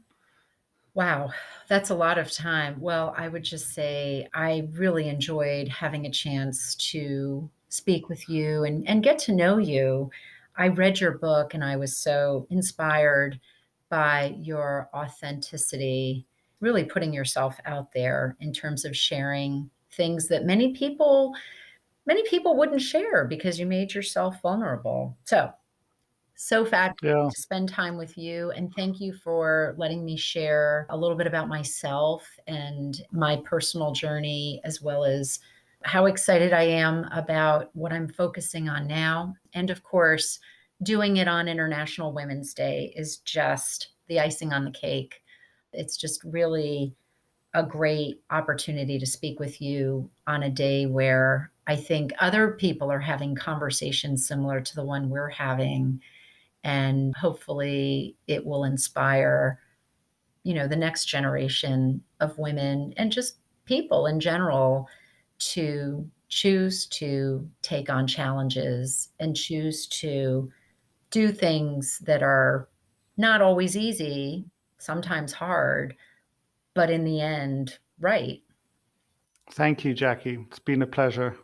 Wow, that's a lot of time. Well, I would just say I really enjoyed having a chance to speak with you and get to know you. I read your book and I was so inspired by your authenticity, really putting yourself out there in terms of sharing things that many people wouldn't share because you made yourself vulnerable. So fabulous Yeah. to spend time with you. And thank you for letting me share a little bit about myself and my personal journey, as well as how excited I am about what I'm focusing on now. And of course, doing it on International Women's Day is just the icing on the cake. It's just really a great opportunity to speak with you on a day where I think other people are having conversations similar to the one we're having, and hopefully it will inspire the next generation of women and just people in general to choose to take on challenges and choose to do things that are not always easy, sometimes hard, but in the end right. Thank you, Jackie. It's been a pleasure.